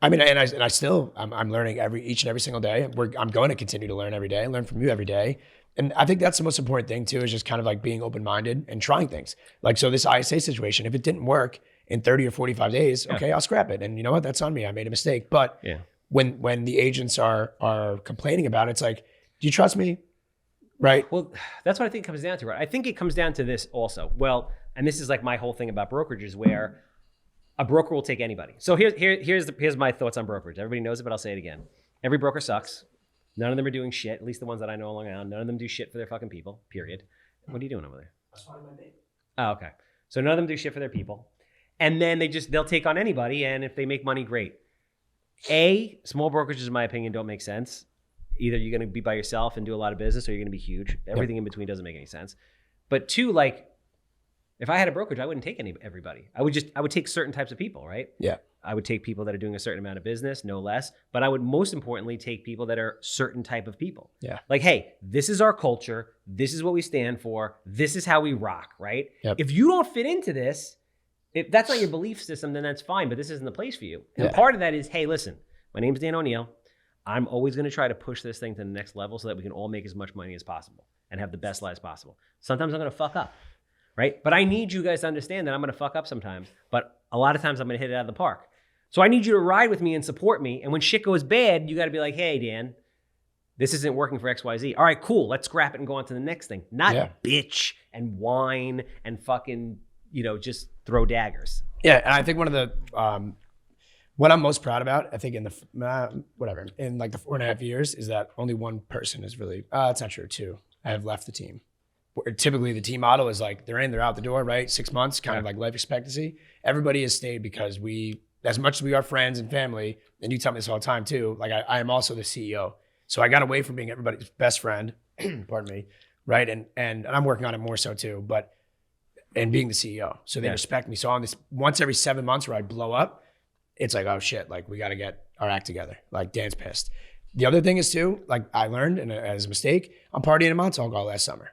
I mean, and I still I'm learning each and every single day. I'm going to continue to learn every day. Learn from you every day. And I think that's the most important thing too, is just kind of like being open-minded and trying things. Like, so this ISA situation, if it didn't work in 30 or 45 days, okay, I'll scrap it. And you know what? That's on me. I made a mistake. But when the agents are complaining about it, it's like, do you trust me? Right? Well, that's what I think it comes down to, right? I think it comes down to this also. Well, and this is like my whole thing about brokerages where a broker will take anybody. So here's my thoughts on brokerage. Everybody knows it, but I'll say it again. Every broker sucks. None of them are doing shit, at least the ones that I know along around. None of them do shit for their fucking people, period. What are you doing over there? That's fine, my baby. Oh, okay. So none of them do shit for their people. And then they'll take on anybody, and if they make money, great. Small brokerages, in my opinion, don't make sense. Either you're going to be by yourself and do a lot of business, or you're going to be huge. Everything in between doesn't make any sense. But 2, like, if I had a brokerage, I wouldn't take everybody. I would take certain types of people, right? Yeah. I would take people that are doing a certain amount of business, no less. But I would most importantly take people that are certain type of people. Yeah. Like, hey, this is our culture. This is what we stand for. This is how we rock, right? Yep. If you don't fit into this, if that's not your belief system, then that's fine. But this isn't the place for you. And part of that is, hey, listen, my name's Dan O'Neill. I'm always going to try to push this thing to the next level so that we can all make as much money as possible and have the best lives possible. Sometimes I'm going to fuck up. Right? But I need you guys to understand that I'm going to fuck up sometimes. But a lot of times I'm going to hit it out of the park. So I need you to ride with me and support me. And when shit goes bad, you got to be like, hey, Dan, this isn't working for XYZ. All right, cool. Let's scrap it and go on to the next thing. Not bitch and whine and fucking, just throw daggers. Yeah. And I think one of the, what I'm most proud about, I think in in like the 4.5 years is that only one person is really, it's not true, 2 have left the team. Typically the team model is like they're in, they're out the door, right? 6 months, kind of like life expectancy. Everybody has stayed because as much as we are friends and family, and you tell me this all the time too, like I am also the CEO. So I got away from being everybody's best friend, pardon me, right? And I'm working on it more so too. But and being the CEO. So they respect me. So on this once every 7 months where I blow up, it's like, oh shit, like we got to get our act together. Like Dan's pissed. The other thing is too, like I learned, and as a mistake, I'm partying in Montauk all last summer.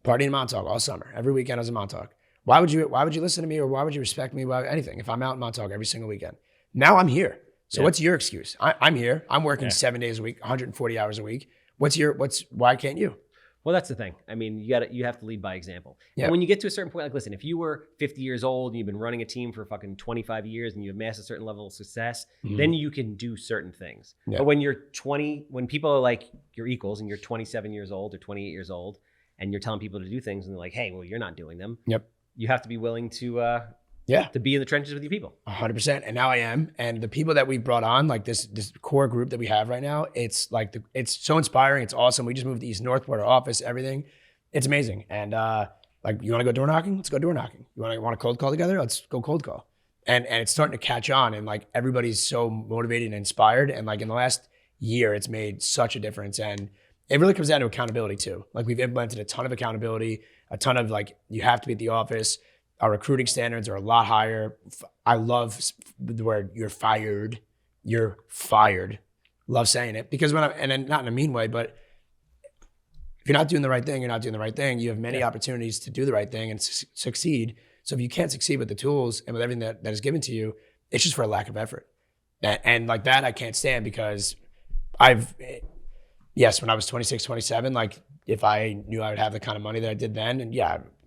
Partying in Montauk all summer. Every weekend I was in Montauk. Why would you listen to me, or why would you respect me about anything if I'm out in Montauk every single weekend? Now I'm here. So what's your excuse? I'm here. I'm working 7 days a week, 140 hours a week. Why can't you? Well, that's the thing. I mean, you have to lead by example. Yeah. And when you get to a certain point, like, listen, if you were 50 years old and you've been running a team for fucking 25 years and you've amassed a certain level of success, then you can do certain things. Yeah. But when you're 20, when people are like your equals and you're 27 years old or 28 years old and you're telling people to do things and they're like, hey, well, you're not doing them. Yep. You have to be willing to be in the trenches with your people. 100%. And now I am. And the people that we brought on, like this core group that we have right now, it's like, it's so inspiring. It's awesome. We just moved to East Northport, our office, everything. It's amazing. And like, you want to go door knocking? Let's go door knocking. You want to cold call together? Let's go cold call. And it's starting to catch on. And like, everybody's so motivated and inspired. And like in the last year, it's made such a difference. And it really comes down to accountability too. Like we've implemented a ton of accountability, a ton of like, you have to be at the office. Our recruiting standards are a lot higher. I love the word you're fired. You're fired. Love saying it because and not in a mean way, but if you're not doing the right thing, you're not doing the right thing. You have many opportunities to do the right thing and succeed. So if you can't succeed with the tools and with everything that is given to you, it's just for a lack of effort. And like that, I can't stand because when I was 26, 27, like if I knew I would have the kind of money that I did then, and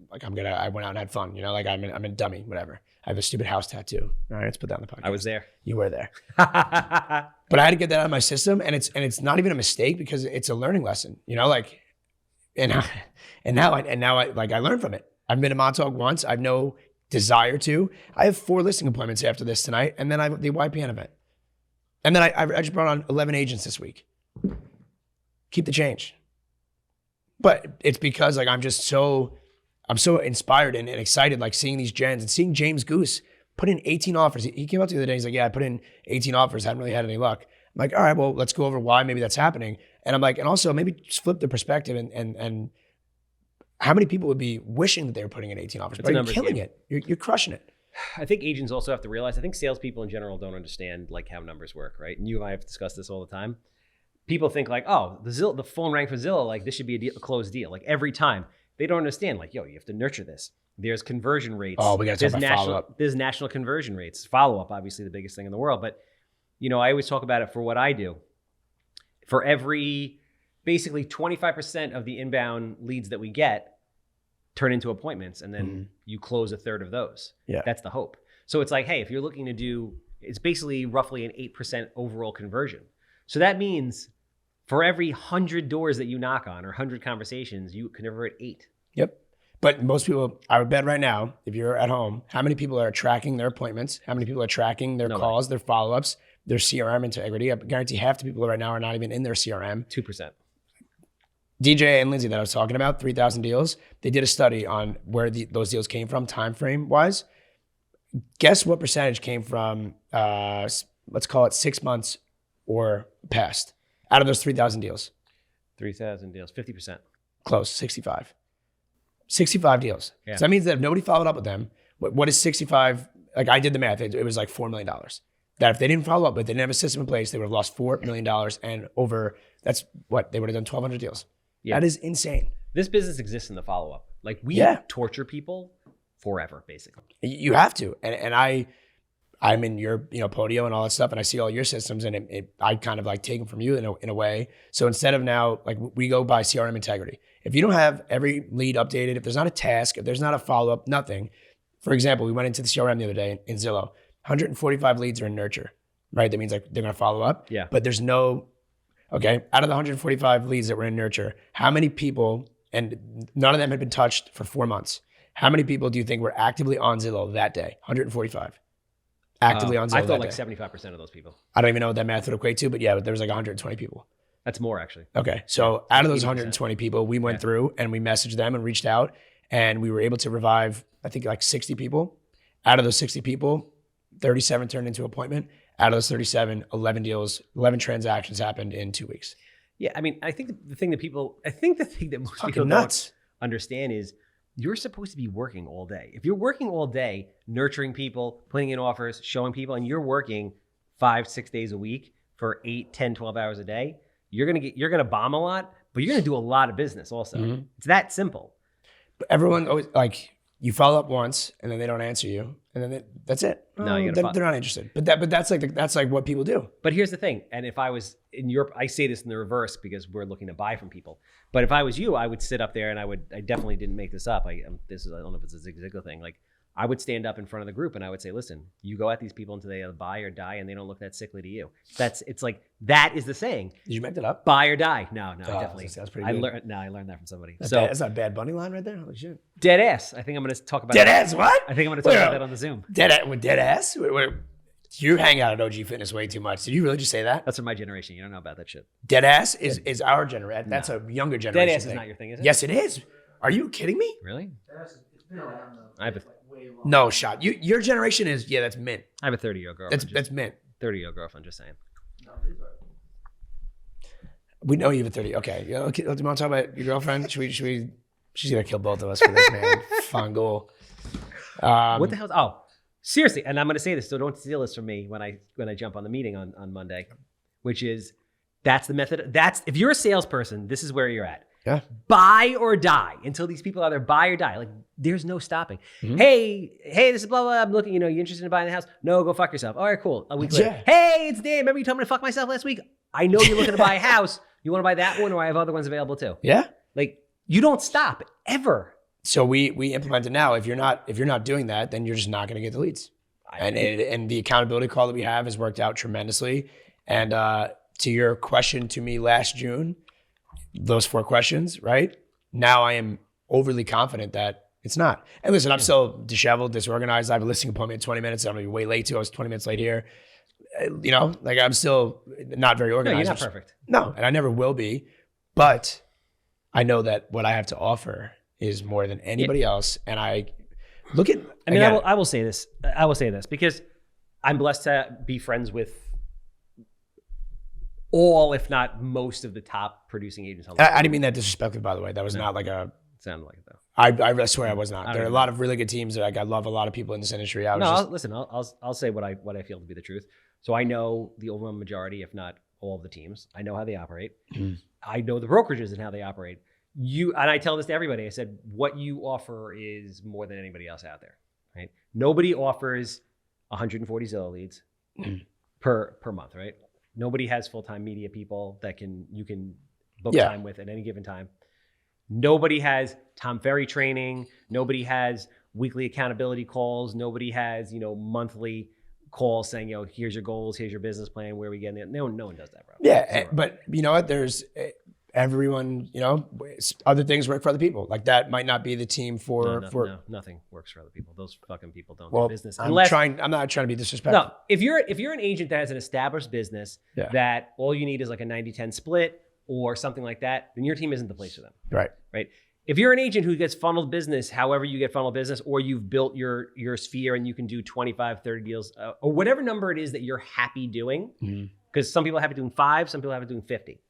like I went out and had fun, like I'm a dummy, whatever. I have a stupid house tattoo. All right, let's put that on the podcast. I was there. You were there. But I had to get that out of my system, and it's not even a mistake because it's a learning lesson, like, and now I learned from it. I've been to Montauk once. I have no desire to. I have 4 listing appointments after this tonight, and then I have the YPN event, and then I just brought on 11 agents this week. Keep the change. But it's because like I'm so inspired and excited, like seeing these gens and seeing James Goose put in 18 offers. He came up the other day. He's like, yeah, I put in 18 offers. Haven't really had any luck. I'm like, all right, well, let's go over why maybe that's happening. And I'm like, and also maybe just flip the perspective and how many people would be wishing that they were putting in 18 offers, but you're killing it. You're crushing it. I think agents also have to realize, I think salespeople in general don't understand like how numbers work, right? And you and I have discussed this all the time. People think like, oh, the phone rang for Zillow, like this should be a closed deal, like every time. They don't understand, like, yo, you have to nurture this. There's conversion rates. Oh, we got to talk about follow-up. There's national conversion rates. Follow-up, obviously the biggest thing in the world. But, I always talk about it for what I do. For every, basically 25% of the inbound leads that we get turn into appointments, and then you close a third of those. Yeah. That's the hope. So it's like, hey, if you're looking to do, it's basically roughly an 8% overall conversion. So that means for every 100 doors that you knock on or 100 conversations, you convert 8. Yep. But most people, I would bet right now, if you're at home, how many people are tracking their appointments? How many people are tracking their calls, their follow-ups, their CRM integrity? I guarantee half the people right now are not even in their CRM. 2%. DJ and Lindsay that I was talking about, 3,000 deals, they did a study on where those deals came from, time frame wise. Guess what percentage came from, let's call it 6 months or past? Out of those 3,000 deals. 3,000 deals, 50%. Close, 65. 65 deals. Yeah. So that means that if nobody followed up with them, what is 65? Like I did the math, it was like $4 million. That if they didn't follow up, but they didn't have a system in place, they would have lost $4 million and they would have done 1,200 deals. Yeah. That is insane. This business exists in the follow-up. Like we torture people forever, basically. You have to. And I'm in your, Podio and all that stuff, and I see all your systems, and I kind of like take them from you in a way. So instead of now, like we go by CRM integrity. If you don't have every lead updated, if there's not a task, if there's not a follow-up, nothing. For example, we went into the CRM the other day in Zillow. 145 leads are in nurture, right? That means like they're going to follow up. Yeah. But there's out of the 145 leads that were in nurture, how many people, and none of them had been touched for 4 months, how many people do you think were actively on Zillow that day? 145. Actively on Zillow. I thought like 75% of those people. I don't even know what that math would equate to, but there was like 120 people. That's more actually. Okay. So out of those 120 people, we went through and we messaged them and reached out, and we were able to revive, I think like 60 people. Out of those 60 people, 37 turned into appointment. Out of those 37, 11 deals, 11 transactions happened in 2 weeks. Yeah. I mean, I think the thing that most people don't understand is you're supposed to be working all day. If you're working all day, nurturing people, putting in offers, showing people, and you're working 5-6 days a week for 8, 10, 12 hours a day, you're gonna bomb a lot, but you're gonna do a lot of business also. Mm-hmm. It's that simple. But everyone always like you follow up once and then they don't answer you, and then that's it. No, you they're not interested. But that's like what people do. But here's the thing, and if I was in Europe, I say this in the reverse because we're looking to buy from people. But if I was you, I would sit up there and I definitely didn't make this up. I don't know if it's a Zig Ziglar thing. Like I would stand up in front of the group and I would say, listen, you go at these people until they either buy or die, and they don't look that sickly to you. It's like that is the saying. Did you make that up? Buy or die. No, definitely. That's pretty good. I learned that from somebody. That's not a Bad Bunny line right there. Holy shit. Dead ass. I think I'm going to talk about Dead ass. What? I think I'm going to talk about that on the Zoom. Dead ass. Wait. You hang out at OG Fitness way too much. Did you really just say that? That's from my generation. You don't know about that shit. Dead ass is our generation. That's a younger generation. Dead ass thing. is not your thing, is it? Yes, it is. Are you kidding me? Really? It's been around though. I have way long. No shot. Your generation is that's mint. a 30-year-old girlfriend. That's mint. 30-year-old girlfriend. Just saying. No, these are- We know you have a 30. Okay. Do you want to talk about your girlfriend? Should we? She's gonna kill both of us for this, man. Fangul. What the hell? Oh, seriously. And I'm going to say this, so don't steal this from me when I jump on the meeting on Monday, which is that's the method. That's if you're a salesperson, this is where you're at. Yeah. Buy or die until these people either buy or die. Like there's no stopping. Mm-hmm. Hey, this is blah, blah, blah. I'm looking, you interested in buying the house? No, go fuck yourself. All right, cool. A week later. Yeah. Hey, it's Dan. Remember you told me to fuck myself last week? I know you're looking to buy a house. You want to buy that one, or I have other ones available too. Yeah. Like you don't stop ever. So we implement it now. If you're not doing that, then you're just not going to get the leads. And the accountability call that we have has worked out tremendously. And to your question to me last June, those 4 questions, right? Now I am overly confident that it's not. And listen, I'm still disheveled, disorganized. I have a listing appointment in 20 minutes. I'm going to be way late too. I was 20 minutes late here. Like I'm still not very No, organized. you're not perfect. No, and I never will be. But I know that what I have to offer is more than anybody else. And I look at. I mean, I will say this. I will say this because I'm blessed to be friends with all, if not most, of the top producing agents. I didn't mean that disrespectfully, by the way. That was not like a. Sounded like it though. I swear I was not. There are a lot of really good teams that I love a lot of people in this industry. I'll say what I feel to be the truth. So I know the overwhelming majority, if not all of the teams. I know how they operate. Mm. I know the brokerages and how they operate. And I tell this to everybody. I said, what you offer is more than anybody else out there, right? Nobody offers 140 Zillow leads per month, right? Nobody has full-time media people that you can book time with at any given time. Nobody has Tom Ferry training. Nobody has weekly accountability calls. Nobody has, monthly calls saying, here's your goals, here's your business plan, where we get it. No one does that, bro. Yeah, but you know what? There's everyone, other things work for other people. Like that might not be the team for. No, nothing works for other people. Those fucking people don't do business. I'm not trying to be disrespectful. No, if you're an agent that has an established business that all you need is like a 90-10 split or something like that, then your team isn't the place for them. Right. If you're an agent who gets funneled business, however you get funneled business, or you've built your sphere and you can do 25, 30 deals, or whatever number it is that you're happy doing, because some people have it doing 5, some people have it doing 50.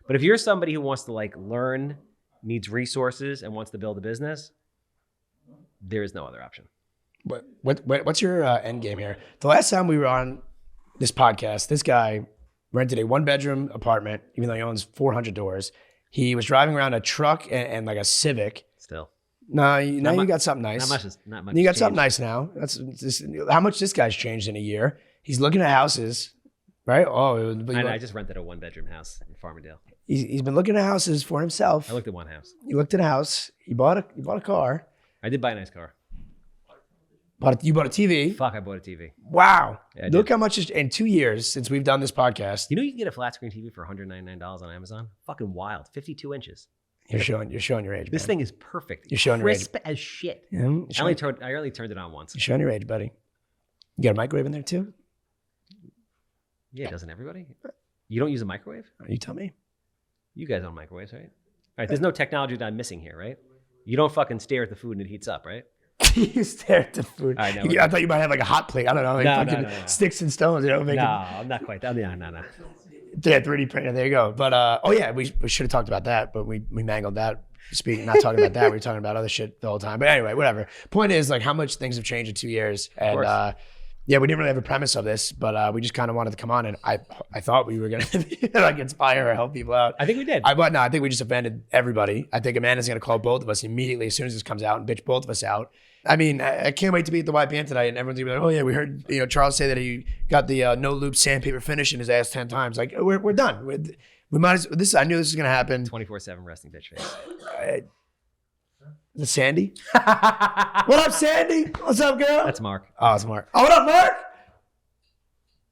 But if you're somebody who wants to learn, needs resources, and wants to build a business, there is no other option. What's your end game here? The last time we were on this podcast, this guy rented a 1-bedroom apartment, even though he owns 400 doors. He was driving around a truck and like a Civic. Still. No, now you got something nice. Not much. You got something nice now. That's how much this guy's changed in a year. He's looking at houses, right? I just rented a 1-bedroom house in Farmingdale. He's been looking at houses for himself. I looked at one house. He looked at a house. He bought a car. I did buy a nice car. You bought a TV. Fuck, I bought a TV. Wow. Yeah, Look how much in 2 years since we've done this podcast. You can get a flat screen TV for $199 on Amazon? Fucking wild. 52 inches. You're showing your age. This man. thing is perfect. You're showing your age. Crisp as shit. Yeah, I only turned it on once. You're showing your age, buddy. You got a microwave in there too? Yeah, doesn't everybody? You don't use a microwave? You tell me. You guys own microwaves, right? All right, there's no technology that I'm missing here, right? You don't fucking stare at the food and it heats up, right? You stare at the food. I thought you might have like a hot plate. I don't know. No. Sticks and stones. No, I'm not quite that. No. Yeah, 3D printer. There you go. But we should have talked about that, but we mangled that. not talking about that. We were talking about other shit the whole time. But anyway, whatever. Point is, like, how much things have changed in 2 years. And yeah, we didn't really have a premise of this, but we just kind of wanted to come on. And I thought we were going to like inspire or help people out. I think we did. I think we just offended everybody. I think Amanda's going to call both of us immediately as soon as this comes out and bitch both of us out. I mean, I can't wait to be at the YPN tonight, and everyone's gonna be like, "Oh yeah, we heard Charles say that he got the no loop sandpaper finish in his ass 10 times." Like we're done. We might as this. I knew this was gonna happen. 24/7 resting bitch face. Is it Sandy? What up, Sandy? What's up, girl? That's Mark. Oh, it's Mark. Oh, what up, Mark?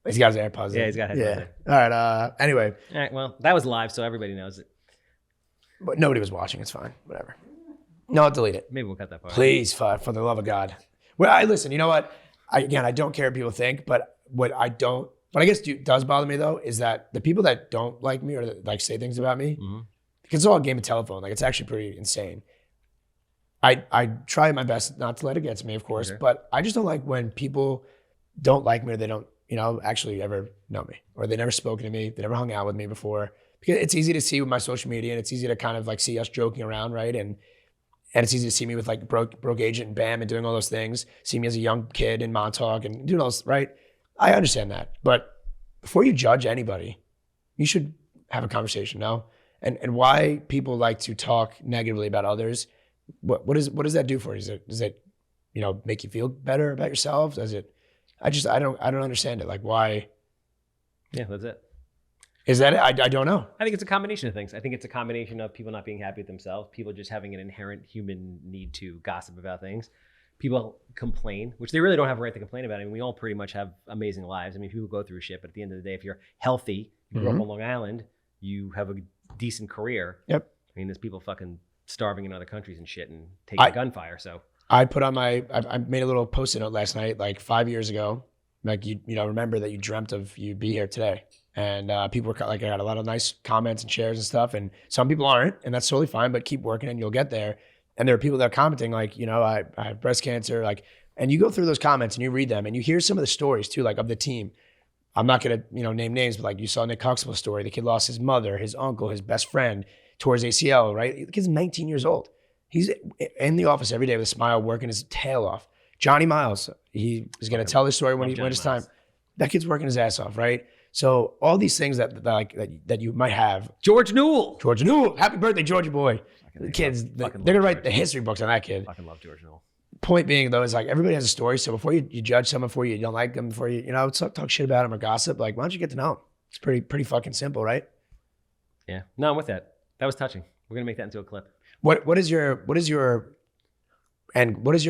He's got his AirPods. Yeah, he's got headphones. Yeah. All right. Anyway. All right. Well, that was live, so everybody knows it. But nobody was watching. It's fine. Whatever. No, I'll delete it. Maybe we'll cut that part. Please, for the love of God. Well, listen. You know what? I don't care what people think, but what I guess does bother me though is that the people that don't like me or that, like say things about me, because it's all a game of telephone. Like it's actually pretty insane. I try my best not to let it get to me, of course, but I just don't like when people don't like me or they don't, actually ever know me or they never spoken to me, they never hung out with me before. Because it's easy to see with my social media and it's easy to kind of like see us joking around, right? And it's easy to see me with like broke agent and BAM and doing all those things. See me as a young kid in Montauk and doing all this, right? I understand that. But before you judge anybody, you should have a conversation, no? And why people like to talk negatively about others, what does that do for you? Does it make you feel better about yourself? Does it I don't understand it. Like why? Yeah, that's it. Is that it? I don't know. I think it's a combination of things. I think it's a combination of people not being happy with themselves, people just having an inherent human need to gossip about things. People complain, which they really don't have a right to complain about. I mean, we all pretty much have amazing lives. I mean, people go through shit, but at the end of the day, if you're healthy, you grew up on Long Island, you have a decent career. Yep. I mean, there's people fucking starving in other countries and shit and taking gunfire. So I put on I made a little post-it note last night, like 5 years ago. Like remember that you dreamt of you'd be here today. And people were like, I got a lot of nice comments and shares and stuff. And some people aren't, and that's totally fine, but keep working and you'll get there. And there are people that are commenting like, I have breast cancer, like, and you go through those comments and you read them and you hear some of the stories too, like of the team. I'm not going to, name names, but like you saw Nick Huxtable's story. The kid lost his mother, his uncle, his best friend, tore his ACL, right? The kid's 19 years old. He's in the office every day with a smile, working his tail off. Johnny Miles, he is going to tell his story when it's time. That kid's working his ass off, right? So all these things that you might have. George Newell. Happy birthday, Georgia boy. The kids, they're going to write the history books on that kid. Fucking love George Newell. Point being though is like everybody has a story. So before you judge someone, before you don't like them, before you talk shit about them or gossip, like why don't you get to know them? It's pretty fucking simple, right? Yeah. No, I'm with that. That was touching. We're gonna make that into a clip. What is your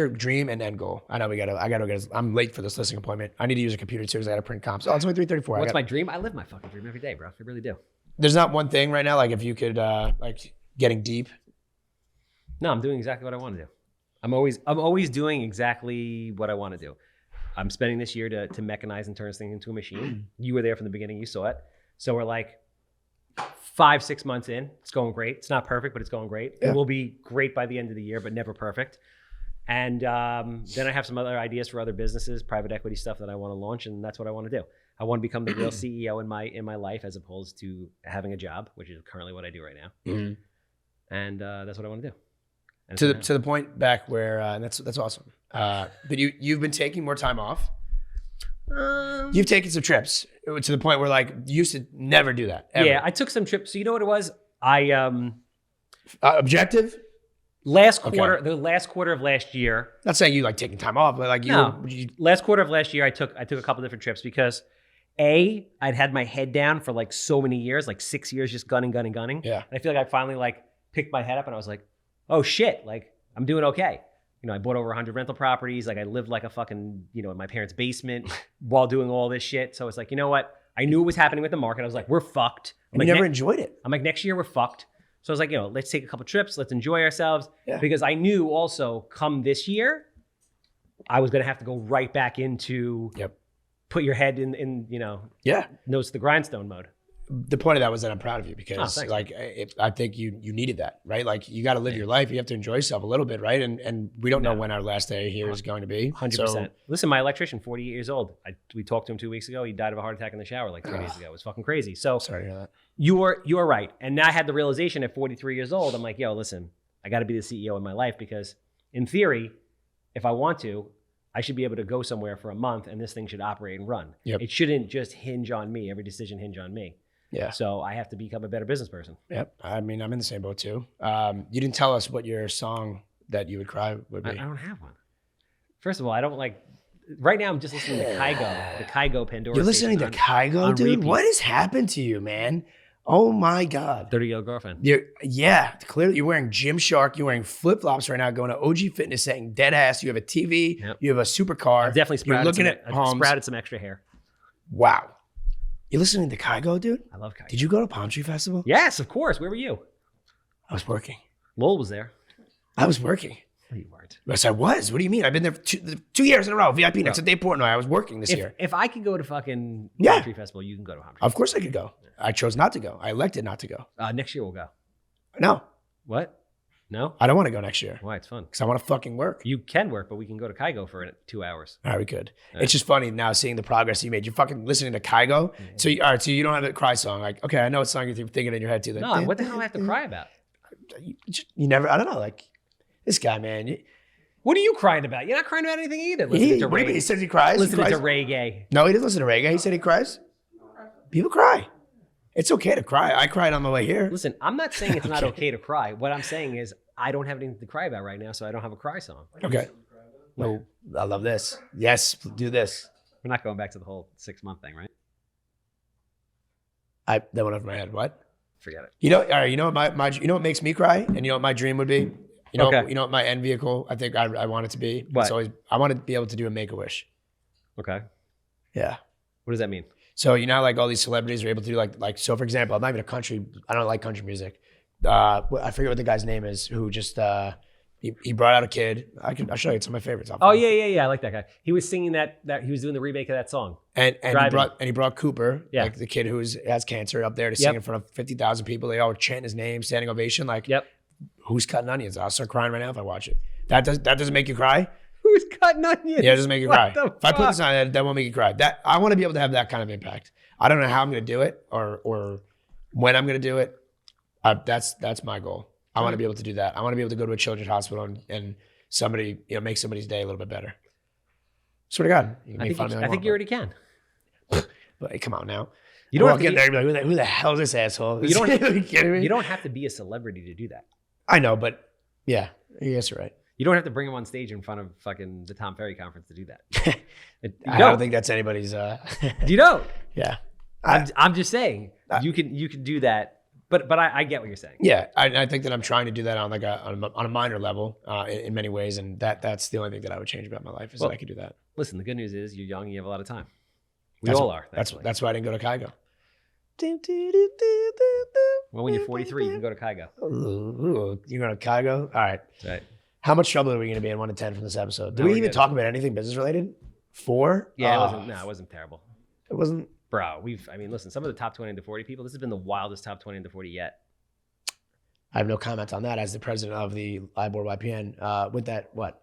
dream and end goal? I know I gotta get. I'm late for this listing appointment. I need to use a computer too because I gotta print comps. Oh, it's only 3:34. What's my dream? I live my fucking dream every day, bro. I really do. There's not one thing right now. Like if you could, like getting deep. No, I'm doing exactly what I want to do. I'm always doing exactly what I want to do. I'm spending this year to mechanize and turn this thing into a machine. You were there from the beginning. You saw it. So we're like 5-6 months in. It's going great. It's not perfect, but it's going great. Yeah. It will be great by the end of the year, but never perfect. And then I have some other ideas for other businesses, private equity stuff that I want to launch, and that's what I want to do. I want to become the real CEO in my life as opposed to having a job, which is currently what I do right now. Mm-hmm. And that's what I want to do. To the point back where and that's awesome. But you've been taking more time off. You've taken some trips to the point where like you used to never do that. Ever. Yeah, I took some trips. So you know what it was? I objective. Last quarter, the last quarter of last year. Not saying you like taking time off, but like last quarter of last year, I took a couple different trips because I'd had my head down for like so many years, like 6 years, just gunning. Yeah. And I feel like I finally like picked my head up and I was like, oh shit, like I'm doing okay. I bought over 100 rental properties. Like I lived like a fucking, in my parents' basement while doing all this shit. So it's like, you know what? I knew what was happening with the market. I was like, we're fucked. And you never enjoyed it. I'm like, next year we're fucked. So I was like, let's take a couple trips. Let's enjoy ourselves. Yeah. Because I knew also come this year, I was going to have to go right back into put your head in nose to the grindstone mode. The point of that was that I'm proud of you because I think you needed that, right? Like you got to live your life. You have to enjoy yourself a little bit, right? And we don't know when our last day here is going to be. 100%. So, listen, my electrician, 48 years old. We talked to him 2 weeks ago. He died of a heart attack in the shower like 3 days ago. It was fucking crazy. So sorry to hear that. You are right. And now I had the realization at 43 years old. I'm like, listen, I got to be the CEO in my life because in theory, if I want to, I should be able to go somewhere for a month and this thing should operate and run. Yep. It shouldn't just hinge on me. Every decision hinge on me. Yeah. So I have to become a better business person. Yep. I mean, I'm in the same boat too. You didn't tell us what your song that you would cry would be. I don't have one. First of all, I don't like. Right now, I'm just listening to Kygo, the Kygo Pandora. You're listening to Kygo, on dude? repeat. What has happened to you, man? Oh my God. 30-year-old girlfriend. Yeah, clearly you're wearing Gymshark. You're wearing flip-flops right now, going to OG Fitness, saying dead ass. You have a TV. Yep. You have a supercar. I've definitely You're looking at I homes. sprouted some extra hair. Wow. You're listening to Kygo, dude? I love Kygo. Did you go to Palm Tree Festival? Yes, of course. Where were you? I was working. Lowell was there. I was working. No, you weren't. Yes, I was. What do you mean? I've been there for 2 years in a row. VIP next to Dave Portnoy. I was working this year. If I could go to fucking Yeah. Country Festival, you can go to Country. Of course I could go. I chose not to go. I elected not to go. Next year we'll go. No, What? No? I don't want to go next year Why? It's fun. because I want to fucking work. You can work, but we can go to Kygo for 2 hours. All right, we could. All right. It's just funny now seeing the progress you made. You're fucking listening to Kygo. So, all right, so you don't have a cry song. Like, okay, I know what song you're thinking in your head too. Like, No, what the hell do I have to cry about? You never, I don't know, like, this guy, man. What are you crying about? You're not crying about anything either. Listening to What do you mean? He reggae. says he cries. Listening he to cries. reggae. No, he doesn't listen to reggae. He said he cries. People cry. It's okay to cry. I cried on the way here. Listen, I'm not saying it's not okay to cry. What I'm saying is I don't have anything to cry about right now, so I don't have a cry song. Okay. No, I love this. Yes, do this. We're not going back to the whole 6-month thing, right? That went over my head. What? Forget it. You know, all right. You know what you know what makes me cry, and you know what my dream would be. You know, Okay. you know what my end vehicle. I think I want it to be. What? It's always I want to be able to do a Make a Wish. Okay. Yeah. What does that mean? So you know, how, like all these celebrities are able to do like. So for example, I'm not even a country. I don't like country music. I forget what the guy's name is. Who just he brought out a kid. I'll show you. It's one of my favorites. Oh yeah. I like that guy. He was singing that he was doing the remake of that song. And Driving. he brought Cooper, Yeah. like the kid who has cancer, up there to sing in front of 50,000 people. They all chant his name, standing ovation. Like, Yep. Who's cutting onions? I'll start crying right now if I watch it. That doesn't make you cry. Who's cutting onions? Yeah, it doesn't make you What cry. the If I put fuck? this on, that won't make you cry. That I want to be able to have that kind of impact. I don't know how I'm going to do it or when I'm going to do it. That's my goal. I want to be able to do that. I want to be able to go to a children's hospital and somebody, make somebody's day a little bit better. Swear to God. You can I make think, fun of me all I think you want, already can. but hey, come on now. You don't I'll have to get be- there and be like, who the hell is this asshole? You don't- Are you kidding me? You don't have to be a celebrity to do that. I know, but yeah, yes, you're right. You don't have to bring him on stage in front of fucking the Tom Ferry conference to do that. You I don't. don't think that's anybody's. You don't. Yeah, I'm just saying you can do that. But I get what you're saying. yeah. I think that I'm trying to do that on on a minor level in many ways, and that's the only thing that I would change about my life is that I could do that. Listen, the good news is you're young and you have a lot of time. We That's all what- are. That's thankfully. that's why I didn't go to Kygo. Well, when you're 43, you can go to Kygo. Ooh, you're going to Kygo? All right. That's right. How much trouble are we going to be in 1 to 10 from this episode? Did No, we we're even good. talk about anything business related? 4? Yeah, Oh, it wasn't terrible. It wasn't. Bro, listen, some of the top 20 to 40 people, this has been the wildest top 20 to 40 yet. I have no comment on that as the president of the LIBOR YPN. With that, what?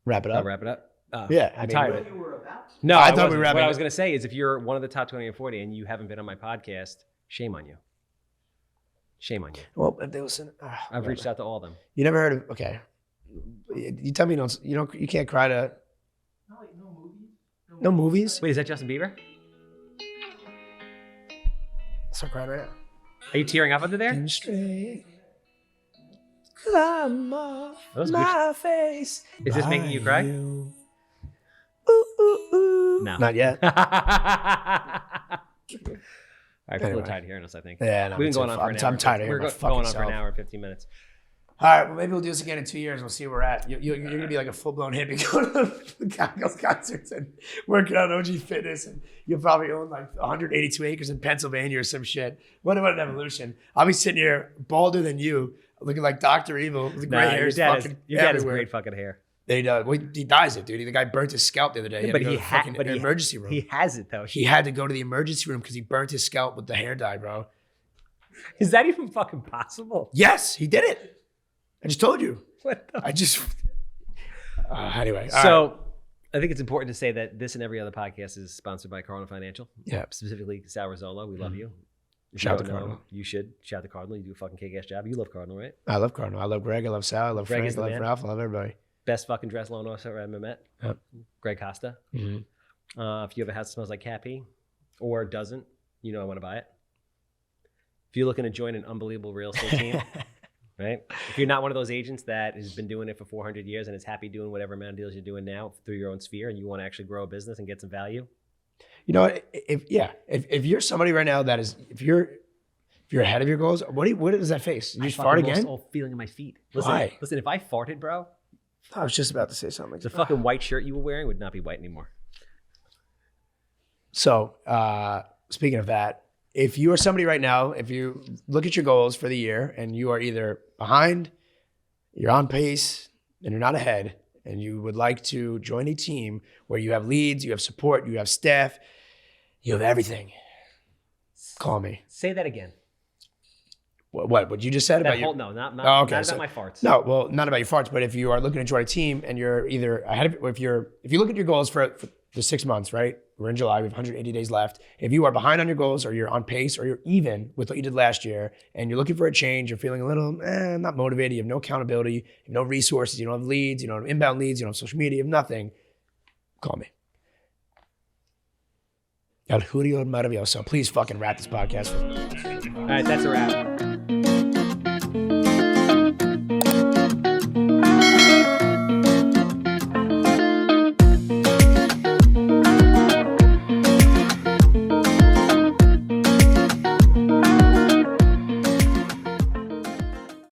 Wrap it I'll up. wrap it up. Yeah, I'm tired of it. You were about to. No, I I thought we wasn't. were What wrapping I it- was going to say is if you're one of the top 20 to 40 and you haven't been on my podcast, shame on you. Shame on you. Well, if they listen. I've reached out to all of them. You never heard of? Okay. You tell me you can't cry to No, like, no movies. no movies. Wait, is that Justin Bieber? Start crying right now. Are you tearing up under there? And straight climb off That was my face. Is this making you cry? Ooh, ooh, ooh. No. Not yet. All right, people Anyway. are tired of hearing us, I think. Yeah, no, We've been me too. going on for an hour. I'm tired of We're hearing my going fucking on for self. an hour and 15 minutes. All right, well, maybe we'll do this again in 2 years. We'll see where we're at. You're going to be like a full-blown hippie going to the Cowgirls concerts and working on OG Fitness. And you'll probably own like 182 acres in Pennsylvania or some shit. What an evolution. I'll be sitting here balder than you, looking like Dr. Evil with the gray hair. your dad has everywhere. great fucking hair. He dyes it, dude. The guy burnt his scalp the other day. He had to go to the fucking emergency room. He has it, though. He had to go to the emergency room because he burnt his scalp with the hair dye, bro. Is that even fucking possible? Yes, he did it. I just told you. What the I just. Anyway. all So right. I think it's important to say that this and every other podcast is sponsored by Corona Financial. Yeah. Specifically Sauer Zolo. We love you. Shout out to Don't know, Cardinal. You should. Shout out to Cardinal. You do a fucking kick-ass job. You love Cardinal, right? I love Cardinal. I love Greg. I love Sal. I love Greg Frank. is I the love man. Ralph. I love everybody. Best fucking dress loan officer I've ever met. Yep. Greg Costa. Mm-hmm. If you have a house that smells like cat pee or doesn't, you know I want to buy it. If you're looking to join an unbelievable real estate team, right? If you're not one of those agents that has been doing it for 400 years and is happy doing whatever amount of deals you're doing now through your own sphere, and you want to actually grow a business and get some value, You know what? If you're somebody right now that is, if you're ahead of your goals, what does that face? You just fart again? All feeling in my feet. Listen, Why? Listen, if I farted, bro, I was just about to say something. the fucking white shirt you were wearing would not be white anymore. So, speaking of that, if you are somebody right now, if you look at your goals for the year and you are either behind, you're on pace, and you're not ahead, and you would like to join a team where you have leads, you have support, you have staff, you have everything, call me. Say that again. What you just said about That your... whole, no, not Oh, okay, not so- about my farts. No, well, not about your farts, but if you are looking to join a team and you're either ahead of, if you look at your goals for the 6 months, right? We're in July, we have 180 days left. If you are behind on your goals or you're on pace or you're even with what you did last year and you're looking for a change, you're feeling a little, not motivated, you have no accountability, you have no resources, you don't have leads, you don't have inbound leads, you don't have social media, you have nothing, call me. El Julio Maravilloso. Please fucking wrap this podcast for me. All right, that's a wrap.